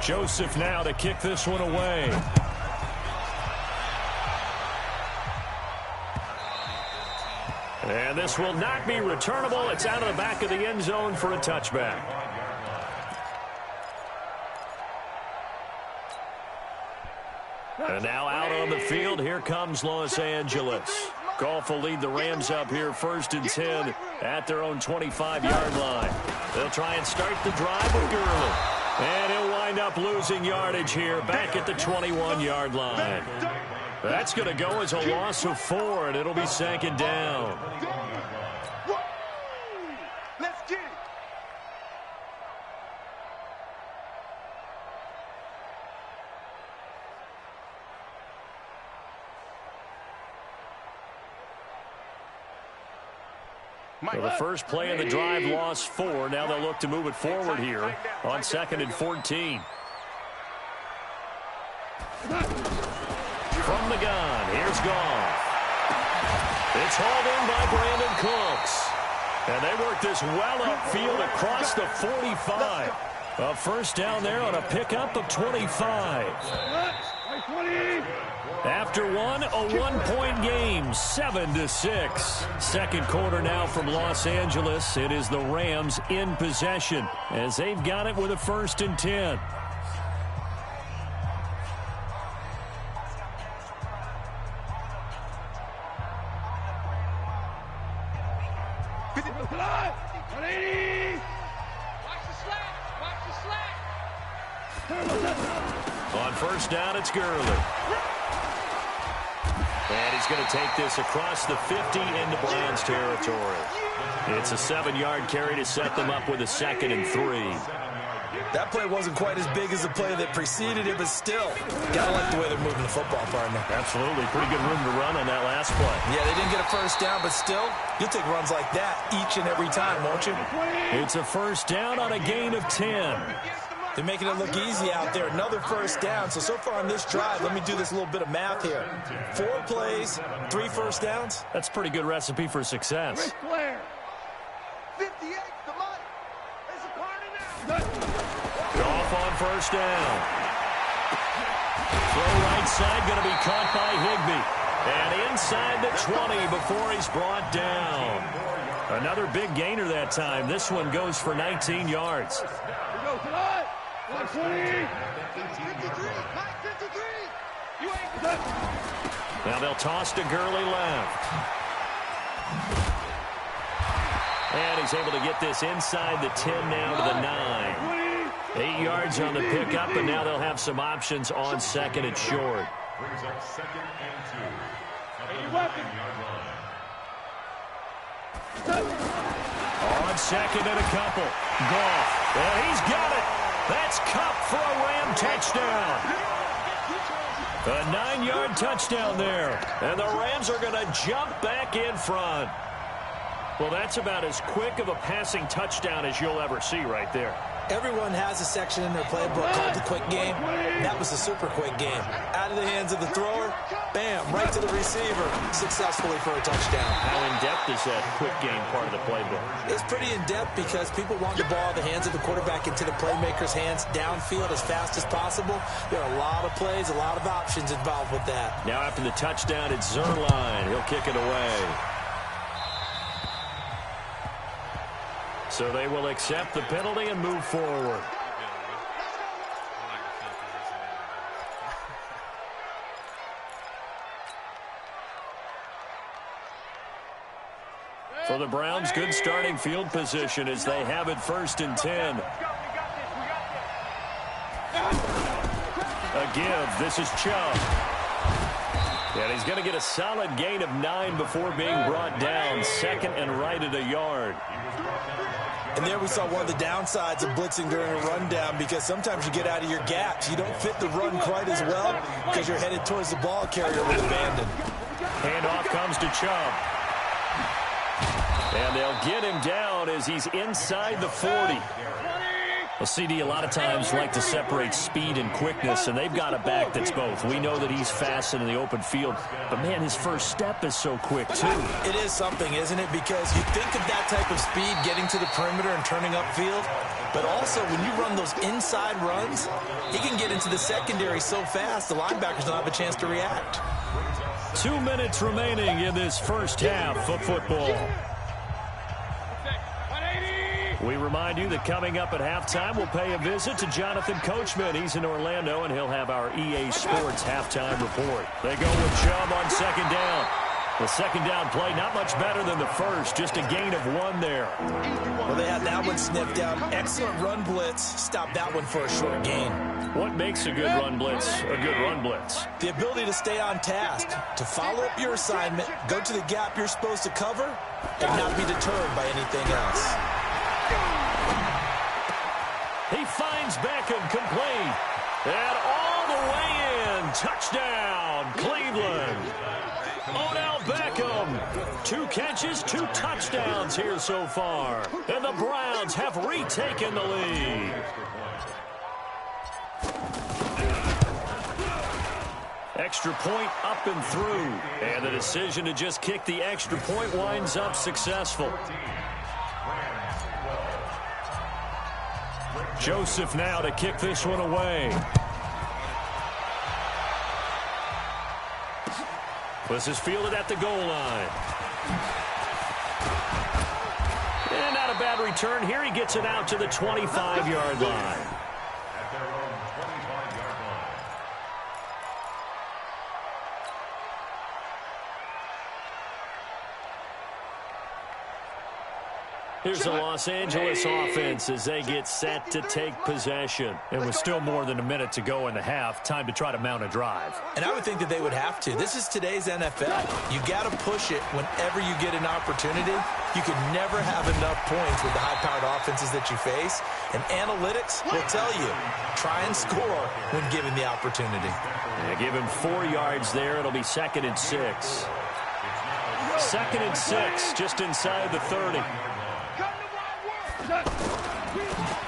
Joseph now to kick this one away. And this will not be returnable. It's out of the back of the end zone for a touchback. And now out on the field, here comes Los Angeles. Goff will lead the Rams up here 1st and 10 at their own 25-yard line. They'll try and start the drive with Gurley. And he'll wind up losing yardage here back at the 21-yard line. That's going to go as a loss of 4, and it'll be 2nd down. Let's get it. So the first play of the drive lost 4. Now they'll look to move it forward here on 2nd and 14. From the gun, here's Goff. It's hauled in by Brandon Cooks. And they work this well upfield across the 45. A 1st down there on a pickup of 25. After one, a 1-point game, 7-6. Second quarter now from Los Angeles. It is the Rams in possession as they've got it with a 1st and 10. On 1st down, it's Gurley. And he's going to take this across the 50 into Browns territory. It's a 7-yard carry to set them up with a 2nd and 3. That play wasn't quite as big as the play that preceded it, but still, gotta like the way they're moving the football, partner. Absolutely. Pretty good room to run on that last play. Yeah, they didn't get a 1st down, but still, you'll take runs like that each and every time, won't you? It's a 1st down on a gain of 10. They're making it look easy out there. Another 1st down. So far on this drive, let me do this little bit of math here. 4 plays, 3 1st downs. That's a pretty good recipe for success. 58, come on. There's a corner now. Goff on 1st down. Throw right side, going to be caught by Higbee. And inside the 20 before he's brought down. Another big gainer that time. This one goes for 19 yards. You ain't Now they'll toss to Gurley left. And he's able to get this inside the 10 now to the 9. 8 yards on the pickup, and now they'll have some options on second and short. Brings up 2nd and 2. At the 9-yard line. On second and a couple. Goff. And he's got it. That's Kupp for a Ram touchdown. A 9-yard touchdown there. And the Rams are going to jump back in front. Well, that's about as quick of a passing touchdown as you'll ever see right there. Everyone has a section in their playbook called the quick game. That was a super quick game. Out of the hands of the thrower, bam, right to the receiver, successfully for a touchdown. How in-depth is that quick game part of the playbook? It's pretty in-depth because people want the ball in the hands of the quarterback into the playmaker's hands downfield as fast as possible. There are a lot of plays, a lot of options involved with that. Now after the touchdown, it's Zerline. He'll kick it away. So they will accept the penalty and move forward. For the Browns, good starting field position as they have it 1st and 10. A give. This is Chubb. And he's going to get a solid gain of 9 before being brought down. 2nd and right at a yard. And there we saw one of the downsides of blitzing during a rundown because sometimes you get out of your gaps. You don't fit the run quite as well because you're headed towards the ball carrier with abandon. Handoff comes to Chubb. And they'll get him down as he's inside the 40. Well, CD a lot of times like to separate speed and quickness, and they've got a back that's both. We know that he's fast in the open field, but, man, his first step is so quick, too. It is something, isn't it? Because you think of that type of speed getting to the perimeter and turning upfield, but also when you run those inside runs, he can get into the secondary so fast the linebackers don't have a chance to react. 2 minutes remaining in this first half of football. We remind you that coming up at halftime, we'll pay a visit to Jonathan Coachman. He's in Orlando, and he'll have our EA Sports halftime report. They go with Chubb on 2nd down. The 2nd down play, not much better than the first, just a gain of 1 there. Well, they had that one sniffed out. Excellent run blitz. Stopped that one for a short gain. What makes a good run blitz a good run blitz? The ability to stay on task, to follow up your assignment, go to the gap you're supposed to cover, and not be deterred by anything else. He finds Beckham complete. And all the way in. Touchdown, Cleveland. Odell Beckham. 2 catches, 2 touchdowns here so far. And the Browns have retaken the lead. Extra point up and through. And the decision to just kick the extra point winds up successful. Joseph now to kick this one away. This is fielded at the goal line. And not a bad return here. He gets it out to the 25-yard line. At their own 25-yard line. Here's the Los Angeles offense as they get set to take possession. And with still more than a minute to go in the half, time to try to mount a drive. And I would think that they would have to. This is today's NFL. You got to push it whenever you get an opportunity. You can never have enough points with the high-powered offenses that you face. And analytics will tell you, try and score when given the opportunity. Yeah, give him 4 yards there. It'll be 2nd and 6. 2nd and 6, just inside the 30.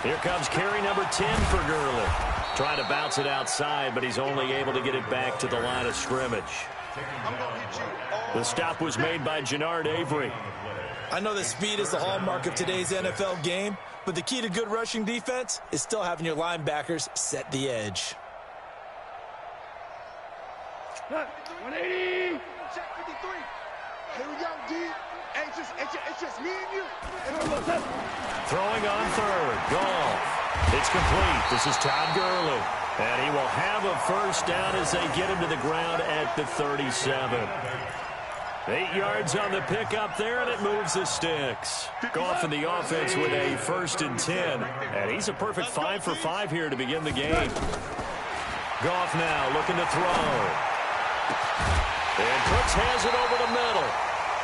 Here comes carry number 10 for Gurley. Trying to bounce it outside, but he's only able to get it back to the line of scrimmage. The stop was made by Jannard Avery. I know that speed is the hallmark of today's NFL game, but the key to good rushing defense is still having your linebackers set the edge. 180. Check 53. Here we go, D. It's just me and you. Throwing on 3rd. Goff. It's complete. This is Todd Gurley. And he will have a first down as they get him to the ground at the 37. 8 yards on the pickup there, and it moves the sticks. Goff in the offense with a 1st and 10. And he's a perfect 5 for 5 here to begin the game. Goff now looking to throw. And Cooks has it over the middle.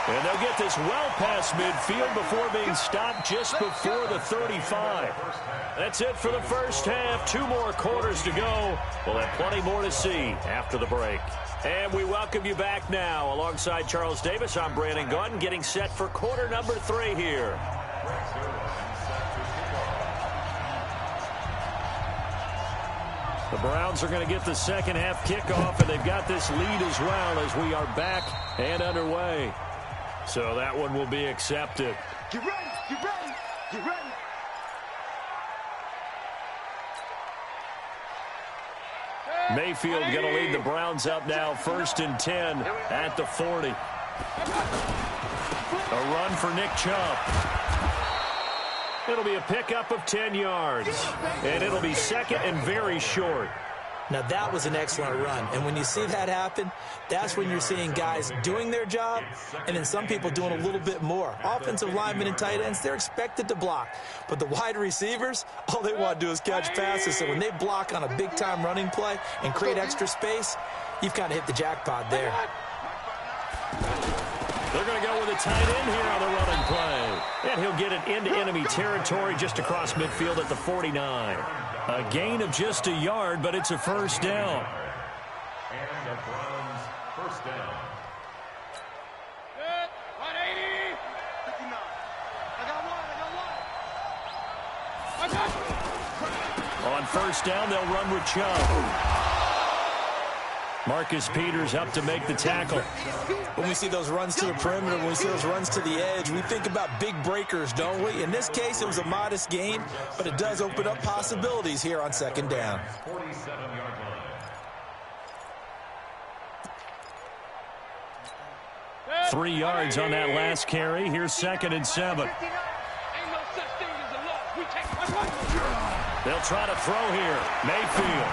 And they'll get this well past midfield before being stopped just before the 35. That's it for the first half. 2 more quarters to go. We'll have plenty more to see after the break. And we welcome you back now. Alongside Charles Davis, I'm Brandon Gaudin, getting set for quarter number 3 here. The Browns are going to get the second half kickoff, and they've got this lead as well as we are back and underway. So that one will be accepted. Get ready, get ready, get ready. Mayfield going to lead the Browns up now, 1st and 10 at the 40. A run for Nick Chubb. It'll be a pickup of 10 yards, and it'll be second and very short. Now, that was an excellent run, and when you see that happen, that's when you're seeing guys doing their job and then some people doing a little bit more. Offensive linemen and tight ends, they're expected to block, but the wide receivers, all they want to do is catch passes, so when they block on a big-time running play and create extra space, you've kind of hit the jackpot there. They're going to go with a tight end here on the running play, and he'll get it into enemy territory just across midfield at the 49. A gain of just a yard, but it's a 1st down. And the Browns' 1st down. 180. 59. I got one. On 1st down, they'll run with Chubb. Marcus Peters up to make the tackle. When we see those runs to the perimeter, when we see those runs to the edge, we think about big breakers, don't we? In this case, it was a modest gain, but it does open up possibilities here on 2nd down. 47-yard line. 3 yards on that last carry. Here's 2nd and 7. They'll try to throw here. Mayfield.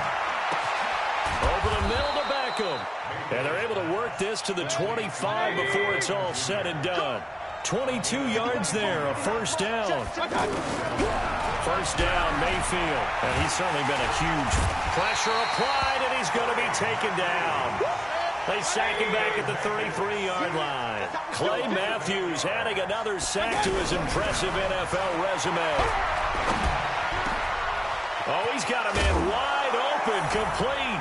Over the middle to Beckham. And they're able to work this to the 25 before it's all said and done. 22 yards there, a 1st down. 1st down, Mayfield. And he's certainly been a huge pressure applied, and he's going to be taken down. They sack him back at the 33-yard line. Clay Matthews adding another sack to his impressive NFL resume. Oh, he's got a man wide open, complete.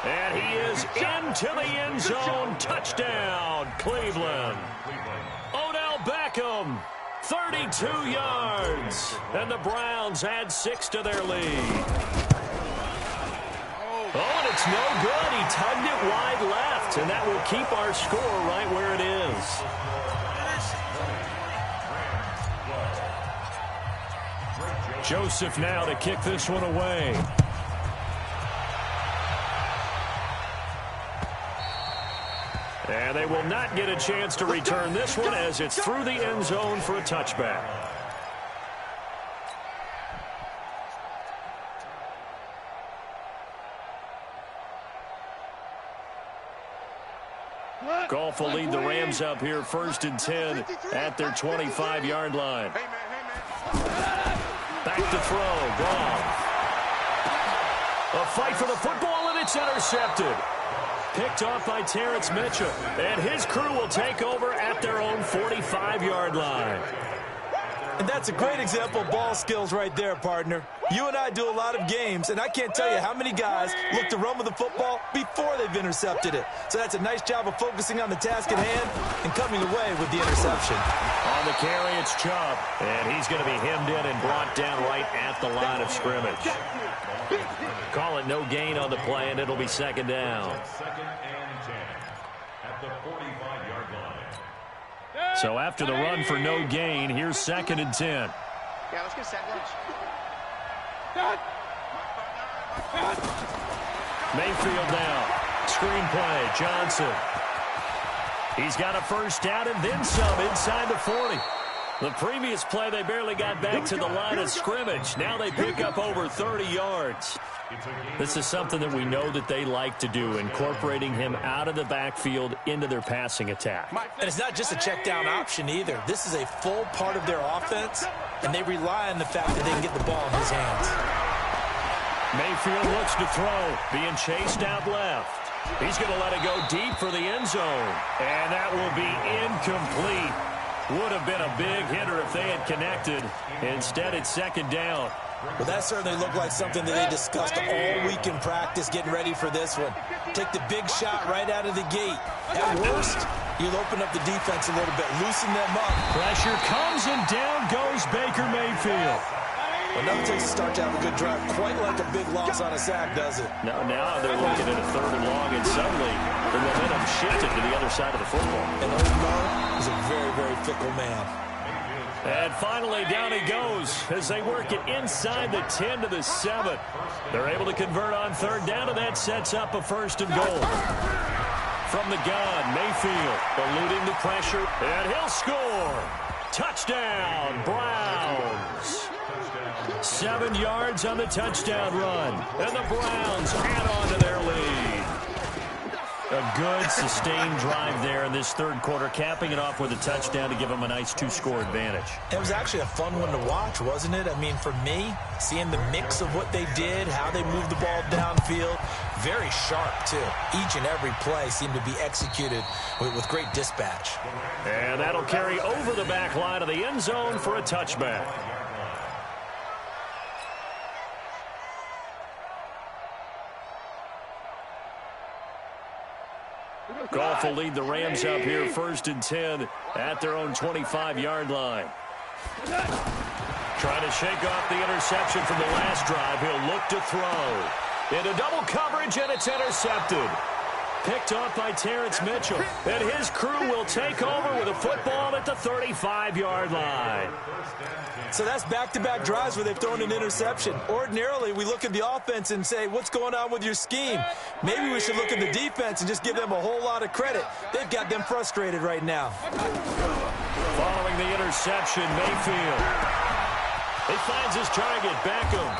And he is into the end zone. Touchdown, Cleveland. Odell Beckham, 32 yards. And the Browns add 6 to their lead. Oh, and it's no good. He tugged it wide left, and that will keep our score right where it is. Joseph now to kick this one away. And they will not get a chance to return this one as it's through the end zone for a touchback. Goff will lead the Rams up here 1st and 10 at their 25-yard line. Back to throw, Goff. A fight for the football, and it's intercepted. Picked off by Terrence Mitchell. And his crew will take over at their own 45-yard line. And that's a great example of ball skills right there, partner. You and I do a lot of games, and I can't tell you how many guys look to run with the football before they've intercepted it. So that's a nice job of focusing on the task at hand and coming away with the interception. On the carry, it's Chubb. And he's going to be hemmed in and brought down right at the line of scrimmage. Call it no gain on the play, and it'll be 2nd down. 2nd and 10 at the 45-yard line. So after the run for no gain, here's 2nd and 10. Yeah, let's get set lunch. Mayfield now. Screenplay, Johnson. He's got a 1st down and then some inside the 40. The previous play, they barely got back to the line of scrimmage. Now they pick up over 30 yards. This is something that we know that they like to do, incorporating him out of the backfield into their passing attack. And it's not just a check down option either. This is a full part of their offense, and they rely on the fact that they can get the ball in his hands. Mayfield looks to throw, being chased out left. He's going to let it go deep for the end zone, and that will be incomplete. Would have been a big hitter if they had connected. Instead, it's second down. Well, that certainly looked like something that they discussed all week in practice, getting ready for this one. Take the big shot right out of the gate. At worst, you'll open up the defense a little bit, loosen them up. Pressure comes, and down goes Baker Mayfield. Well, nothing takes a start to have a good drive quite like a big loss on a sack, does it? Now they're looking at a 3rd and long, and suddenly the momentum shifted to the other side of the football. And old Mo is a very, very fickle man. And finally, down he goes as they work it inside the 10 to the 7. They're able to convert on 3rd down, and that sets up a 1st and goal. From the gun, Mayfield eluding the pressure, and he'll score. Touchdown, Browns. 7 yards on the touchdown run, and the Browns add on to their lead. A good, sustained drive there in this 3rd quarter, capping it off with a touchdown to give them a nice 2-score advantage. It was actually a fun one to watch, wasn't it? I mean, for me, seeing the mix of what they did, how they moved the ball downfield, very sharp, too. Each and every play seemed to be executed with great dispatch. And that'll carry over the back line of the end zone for a touchback. Goff will lead the Rams up here 1st and 10 at their own 25-yard line. Trying to shake off the interception from the last drive. He'll look to throw. Into double coverage, and it's intercepted. Picked off by Terrence Mitchell. And his crew will take over with a football at the 35-yard line. So that's back-to-back drives where they've thrown an interception. Ordinarily, we look at the offense and say, what's going on with your scheme? Maybe we should look at the defense and just give them a whole lot of credit. They've got them frustrated right now. Following the interception, Mayfield. He finds his target, Beckham.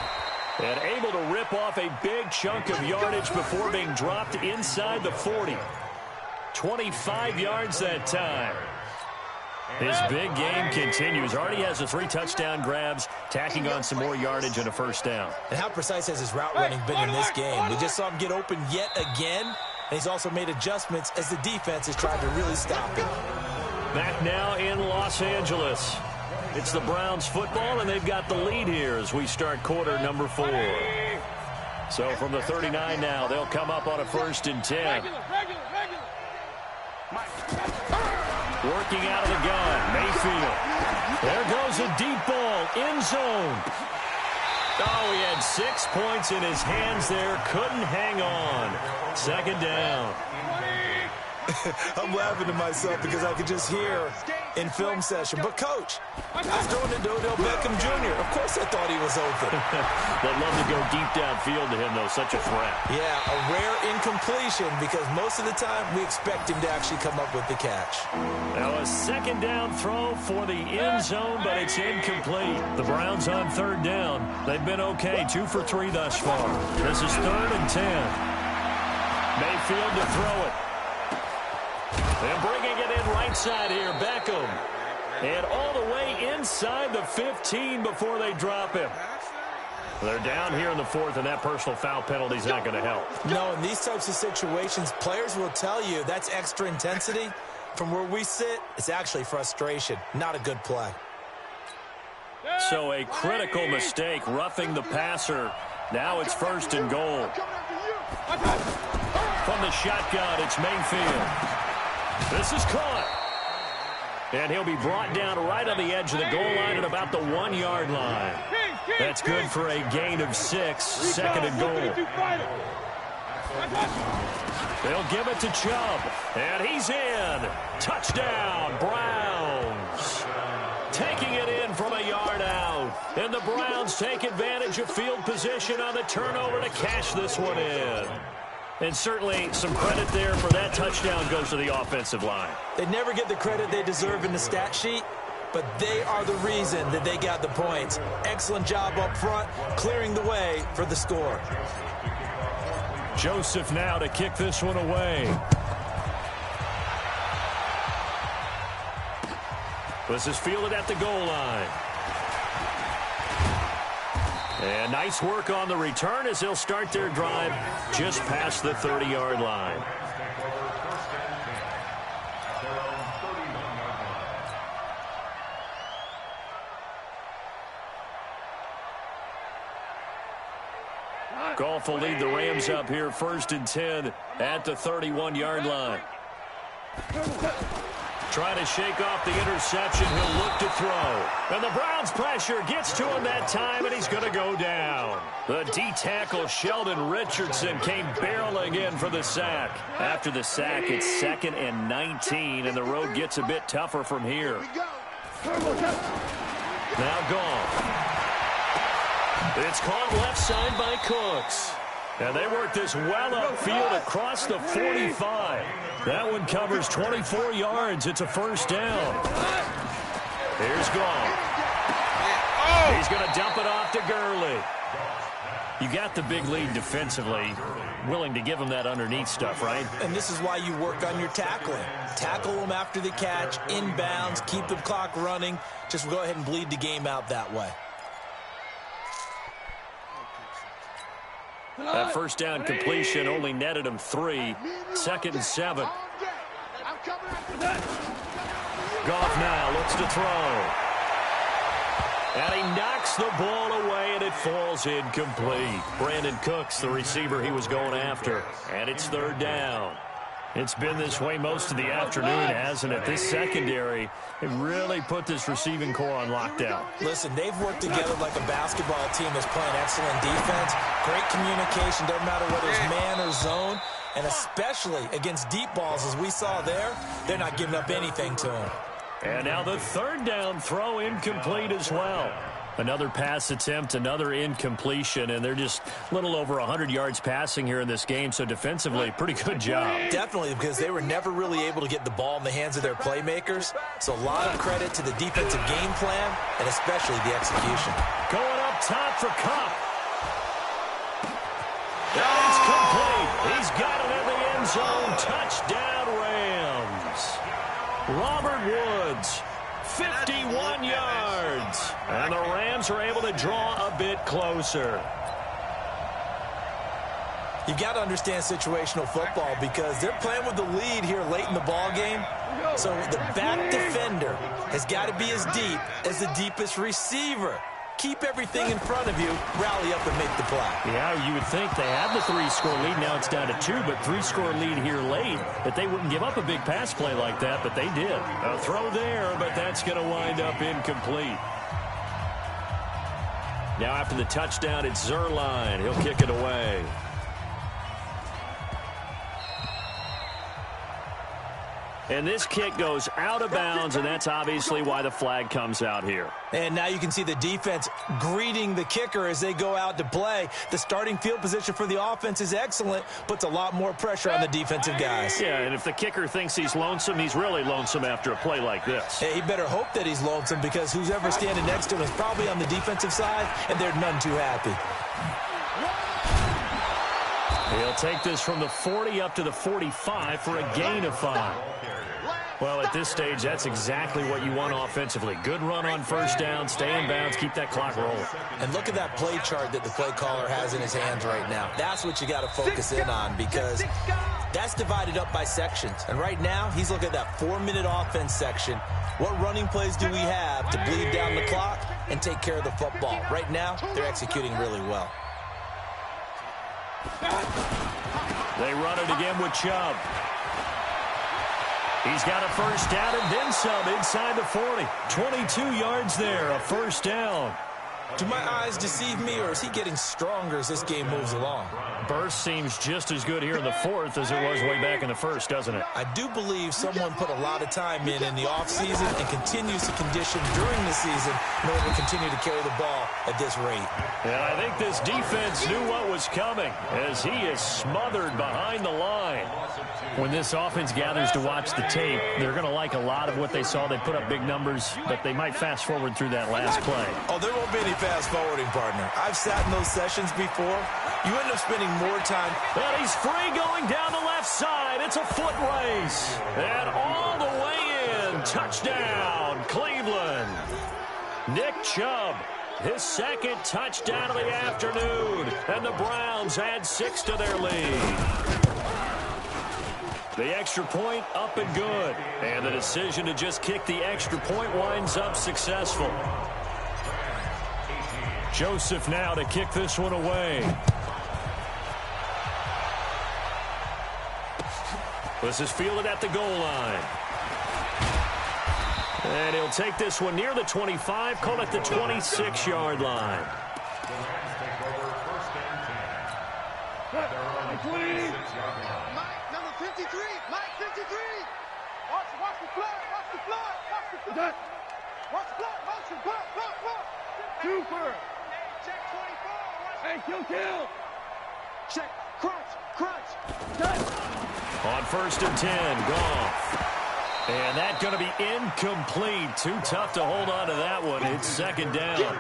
And able to rip off a big chunk of yardage before being dropped inside the 40. 25 yards that time. His big game continues. Already has the 3 touchdown grabs, tacking on some more yardage and a 1st down. And how precise has his route running been in this game? We just saw him get open yet again, and he's also made adjustments as the defense has tried to really stop him. Back now in Los Angeles. It's the Browns football, and they've got the lead here as we start quarter number 4. So from the 39 now, they'll come up on a 1st and 10. Working out of the gun, Mayfield. There goes a deep ball, end zone. Oh, he had 6 points in his hands there, couldn't hang on. 2nd down. I'm laughing to myself because I could just hear in film session. But, Coach, I was throwing it to Odell Beckham Jr. Of course I thought he was open. They'd love to go deep downfield to him, though. Such a threat. Yeah, a rare incompletion because most of the time we expect him to actually come up with the catch. Now a 2nd down throw for the end zone, but it's incomplete. The Browns on 3rd down. They've been okay, 2 for 3 thus far. This is 3rd and 10. Mayfield to throw it. And bringing it in right side here, Beckham. And all the way inside the 15 before they drop him. They're down here in the 4th, and that personal foul penalty is not going to help. No, in these types of situations, players will tell you that's extra intensity. From where we sit, it's actually frustration, not a good play. So a critical mistake, roughing the passer. Now it's 1st and goal. From the shotgun, it's Mayfield. This is caught. And he'll be brought down right on the edge of the goal line at about the 1-yard line. That's good for a gain of 6, 2nd and goal. They'll give it to Chubb. And he's in. Touchdown, Browns. Taking it in from a yard out. And the Browns take advantage of field position on the turnover to cash this one in. And certainly some credit there for that touchdown goes to the offensive line. They never get the credit they deserve in the stat sheet, but they are the reason that they got the points. Excellent job up front, clearing the way for the score. Joseph now to kick this one away. This is fielded at the goal line. And nice work on the return as they'll start their drive just past the 30-yard line. Goff will lead the Rams up here 1st and 10 at the 31-yard line. Trying to shake off the interception. He'll look to throw. And the Browns' pressure gets to him that time, and he's going to go down. The D-tackle, Sheldon Richardson, came barreling in for the sack. After the sack, it's 2nd and 19, and the road gets a bit tougher from here. Now Goff. It's caught left side by Cooks. And they work this well upfield across the 45. That one covers 24 yards. It's a 1st down. Here's Goff. He's going to dump it off to Gurley. You got the big lead defensively. Willing to give him that underneath stuff, right? And this is why you work on your tackling. Tackle them after the catch, inbounds, keep the clock running. Just go ahead and bleed the game out that way. That 1st down completion only netted him 3. 2nd and 7. Goff now looks to throw. And he knocks the ball away, and it falls incomplete. Brandon Cooks, the receiver he was going after. And it's 3rd down. It's been this way most of the afternoon, hasn't it? This secondary, it really put this receiving core on lockdown. Listen, they've worked together like a basketball team that's playing excellent defense. Great communication, doesn't matter whether it's man or zone. And especially against deep balls, as we saw there, they're not giving up anything to them. And now the 3rd down throw incomplete as well. Another pass attempt, another incompletion, and they're just a little over 100 yards passing here in this game, so defensively, pretty good job. Definitely, because they were never really able to get the ball in the hands of their playmakers, so a lot of credit to the defensive game plan, and especially the execution. Going up top for Kupp. That is complete. He's got it in the end zone. Touchdown, Rams. Robert Woods. 51 yards. And the Rams are able to draw a bit closer. You've got to understand situational football because they're playing with the lead here late in the ball game. So the back defender has got to be as deep as the deepest receiver. Keep everything in front of you, rally up and make the play. Yeah, you would think they had the 3-score lead. Now it's down to 2, but 3-score lead here late, that they wouldn't give up a big pass play like that, but they did. A throw there, but that's going to wind up incomplete. Now after the touchdown, it's Zerline. He'll kick it away. And this kick goes out of bounds, and that's obviously why the flag comes out here. And now you can see the defense greeting the kicker as they go out to play. The starting field position for the offense is excellent, puts a lot more pressure on the defensive guys. Yeah, and if the kicker thinks he's lonesome, he's really lonesome after a play like this. Hey, he better hope that he's lonesome because who's ever standing next to him is probably on the defensive side, and they're none too happy. He'll take this from the 40 up to the 45 for a gain of 5. Well, at this stage, that's exactly what you want offensively. Good run on 1st down, stay in bounds, keep that clock rolling. And look at that play chart that the play caller has in his hands right now. That's what you got to focus in on because that's divided up by sections. And right now, he's looking at that 4-minute offense section. What running plays do we have to bleed down the clock and take care of the football? Right now, they're executing really well. They run it again with Chubb. He's got a 1st down and then some inside the 40. 22 yards there, a 1st down. Do my eyes deceive me, or is he getting stronger as this game moves along? Burst seems just as good here in the fourth as it was way back in the first, doesn't it? I do believe someone put a lot of time in the offseason and continues to condition during the season in order to continue to carry the ball at this rate. And I think this defense knew what was coming as he is smothered behind the line. When this offense gathers to watch the tape, they're going to like a lot of what they saw. They put up big numbers, but they might fast forward through that last play. Oh, there won't be any fast forwarding, partner. I've sat in those sessions before. You end up spending more time. And he's free going down the left side. It's a foot race. And all the way in. Touchdown, Cleveland. Nick Chubb, his second touchdown of the afternoon. And the Browns add 6 to their lead. The extra point up and good. And the decision to just kick the extra point winds up successful. Joseph now to kick this one away. This is fielded at the goal line. And he'll take this one near the 25, call it the 26-yard line. Mike, number 53. Mike, 53. Watch the flood. Watch the flood. Watch the flood. Watch the flood. Watch the flood. Super. Check 24. Hey, kill. Check. Crunch. On 1st and 10, Goff. And that's going to be incomplete. Too tough to hold on to that one. It's second down.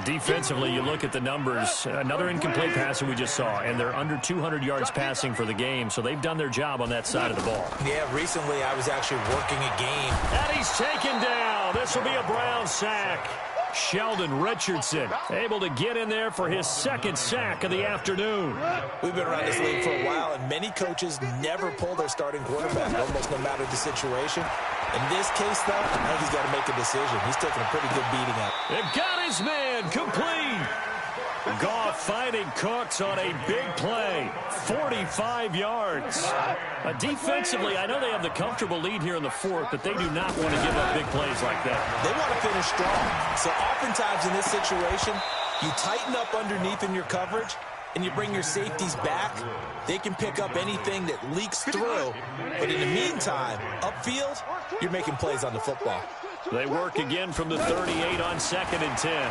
Defensively, you look at the numbers. Another incomplete pass that we just saw, and they're under 200 yards passing for the game, so they've done their job on that side of the ball. Yeah, recently I was actually working a game. And he's taken down. This will be a Brown sack. Sheldon Richardson able to get in there for his second sack of the afternoon. We've been around this league for a while, and many coaches never pull their starting quarterback, almost no matter the situation. In this case, though, I think he's got to make a decision. He's taking a pretty good beating up. It got his man complete. Goff finding Cooks on a big play. 45 yards. Defensively, I know they have the comfortable lead here in the fourth, but they do not want to give up big plays like that. They want to finish strong. So oftentimes in this situation, you tighten up underneath in your coverage, and you bring your safeties back. They can pick up anything that leaks through. But in the meantime, upfield, you're making plays on the football. They work again from the 38 on 2nd and 10.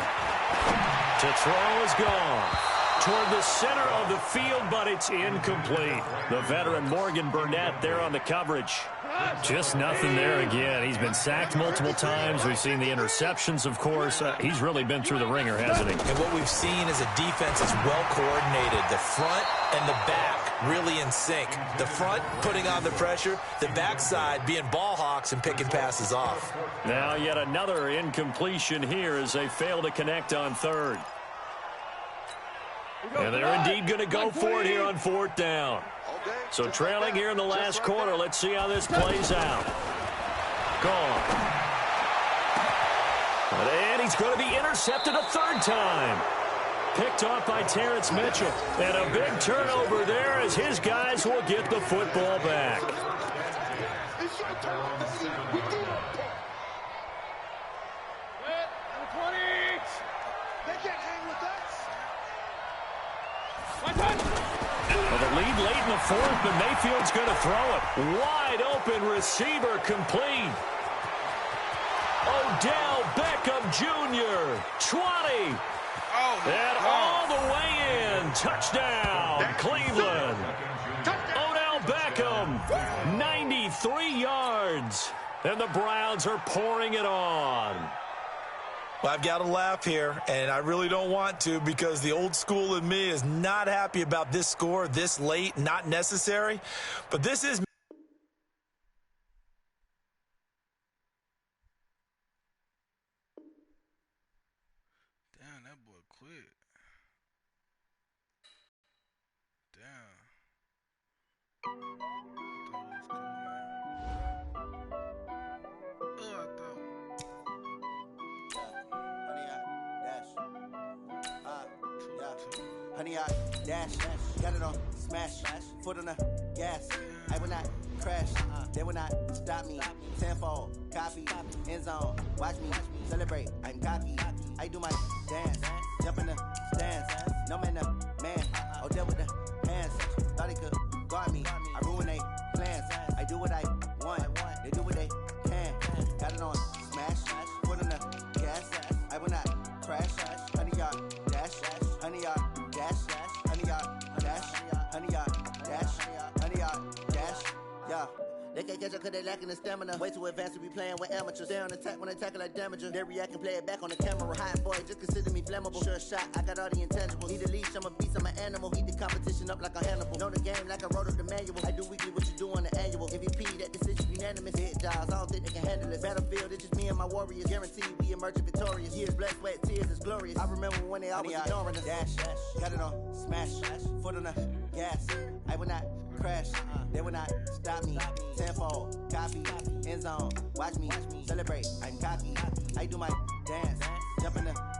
To throw is gone. Toward the center of the field, but it's incomplete. The veteran Morgan Burnett there on the coverage. Just nothing there again. He's been sacked multiple times. We've seen the interceptions, of course. He's really been through the ringer, hasn't he? And what we've seen is a defense is well coordinated. The front and the back really in sync. The front putting on the pressure. The backside being ball hawks and picking passes off. Now yet another incompletion here as they fail to connect on 3rd. And they're indeed going to go for it here on 4th down. So trailing here in the last quarter. Let's see how this plays out. Gone. And he's going to be intercepted a 3rd time. Picked off by Terrence Mitchell. And a big turnover there as his guys will get the football back. Well, the lead late in the 4th, but Mayfield's going to throw it. Wide open receiver complete. Odell Beckham Jr. 20. And all the way in. Touchdown, Cleveland. Odell Beckham, 93 yards. And the Browns are pouring it on. Well, I've got to laugh here, and I really don't want to because the old school in me is not happy about this score this late, not necessary. But this is... Damn, that boy quit. Damn. Honey, I dash, got it on smash, foot on the gas. I will not crash, they will not stop me. Tenfold, copy, end zone, watch me celebrate. I'm copy, I do my dance. Jump in the stands. No man, man. Oh, there with the hands. Thought he could guard me. I ruin they plans. I do what I want. They do what they can. Got it on smash. Foot on the gas. I will not crash. 100 yard dash. 100 yard dash. 100 yard dash. 100 yard dash. 100 yard dash. Yeah. They can't catch up cause they lacking the stamina. Way too advanced to be playing with amateurs. Stay on attack when they tackle like damager. They react and play it back on the camera. Hot boy, just consider me flammable. Sure shot, I got all the intangibles. Need a leash, I'm a beast, I'm an animal. Eat the competition up like a Hannibal. Know the game like I wrote up the manual. I do weekly what you do on the annual. MVP, that decision unanimous. Hit jobs, I don't think they can handle it. Battlefield, it's just me and my warriors. Guaranteed we emerge victorious. Years, blood, sweat, tears, it's glorious. I remember when they always ignoring us. Dash, got it on smash. Foot on the gas. I will not crash. They will not stop me. Tenfold, copy, end zone. Watch me celebrate. I'm cocky. I do my dance. Jump in the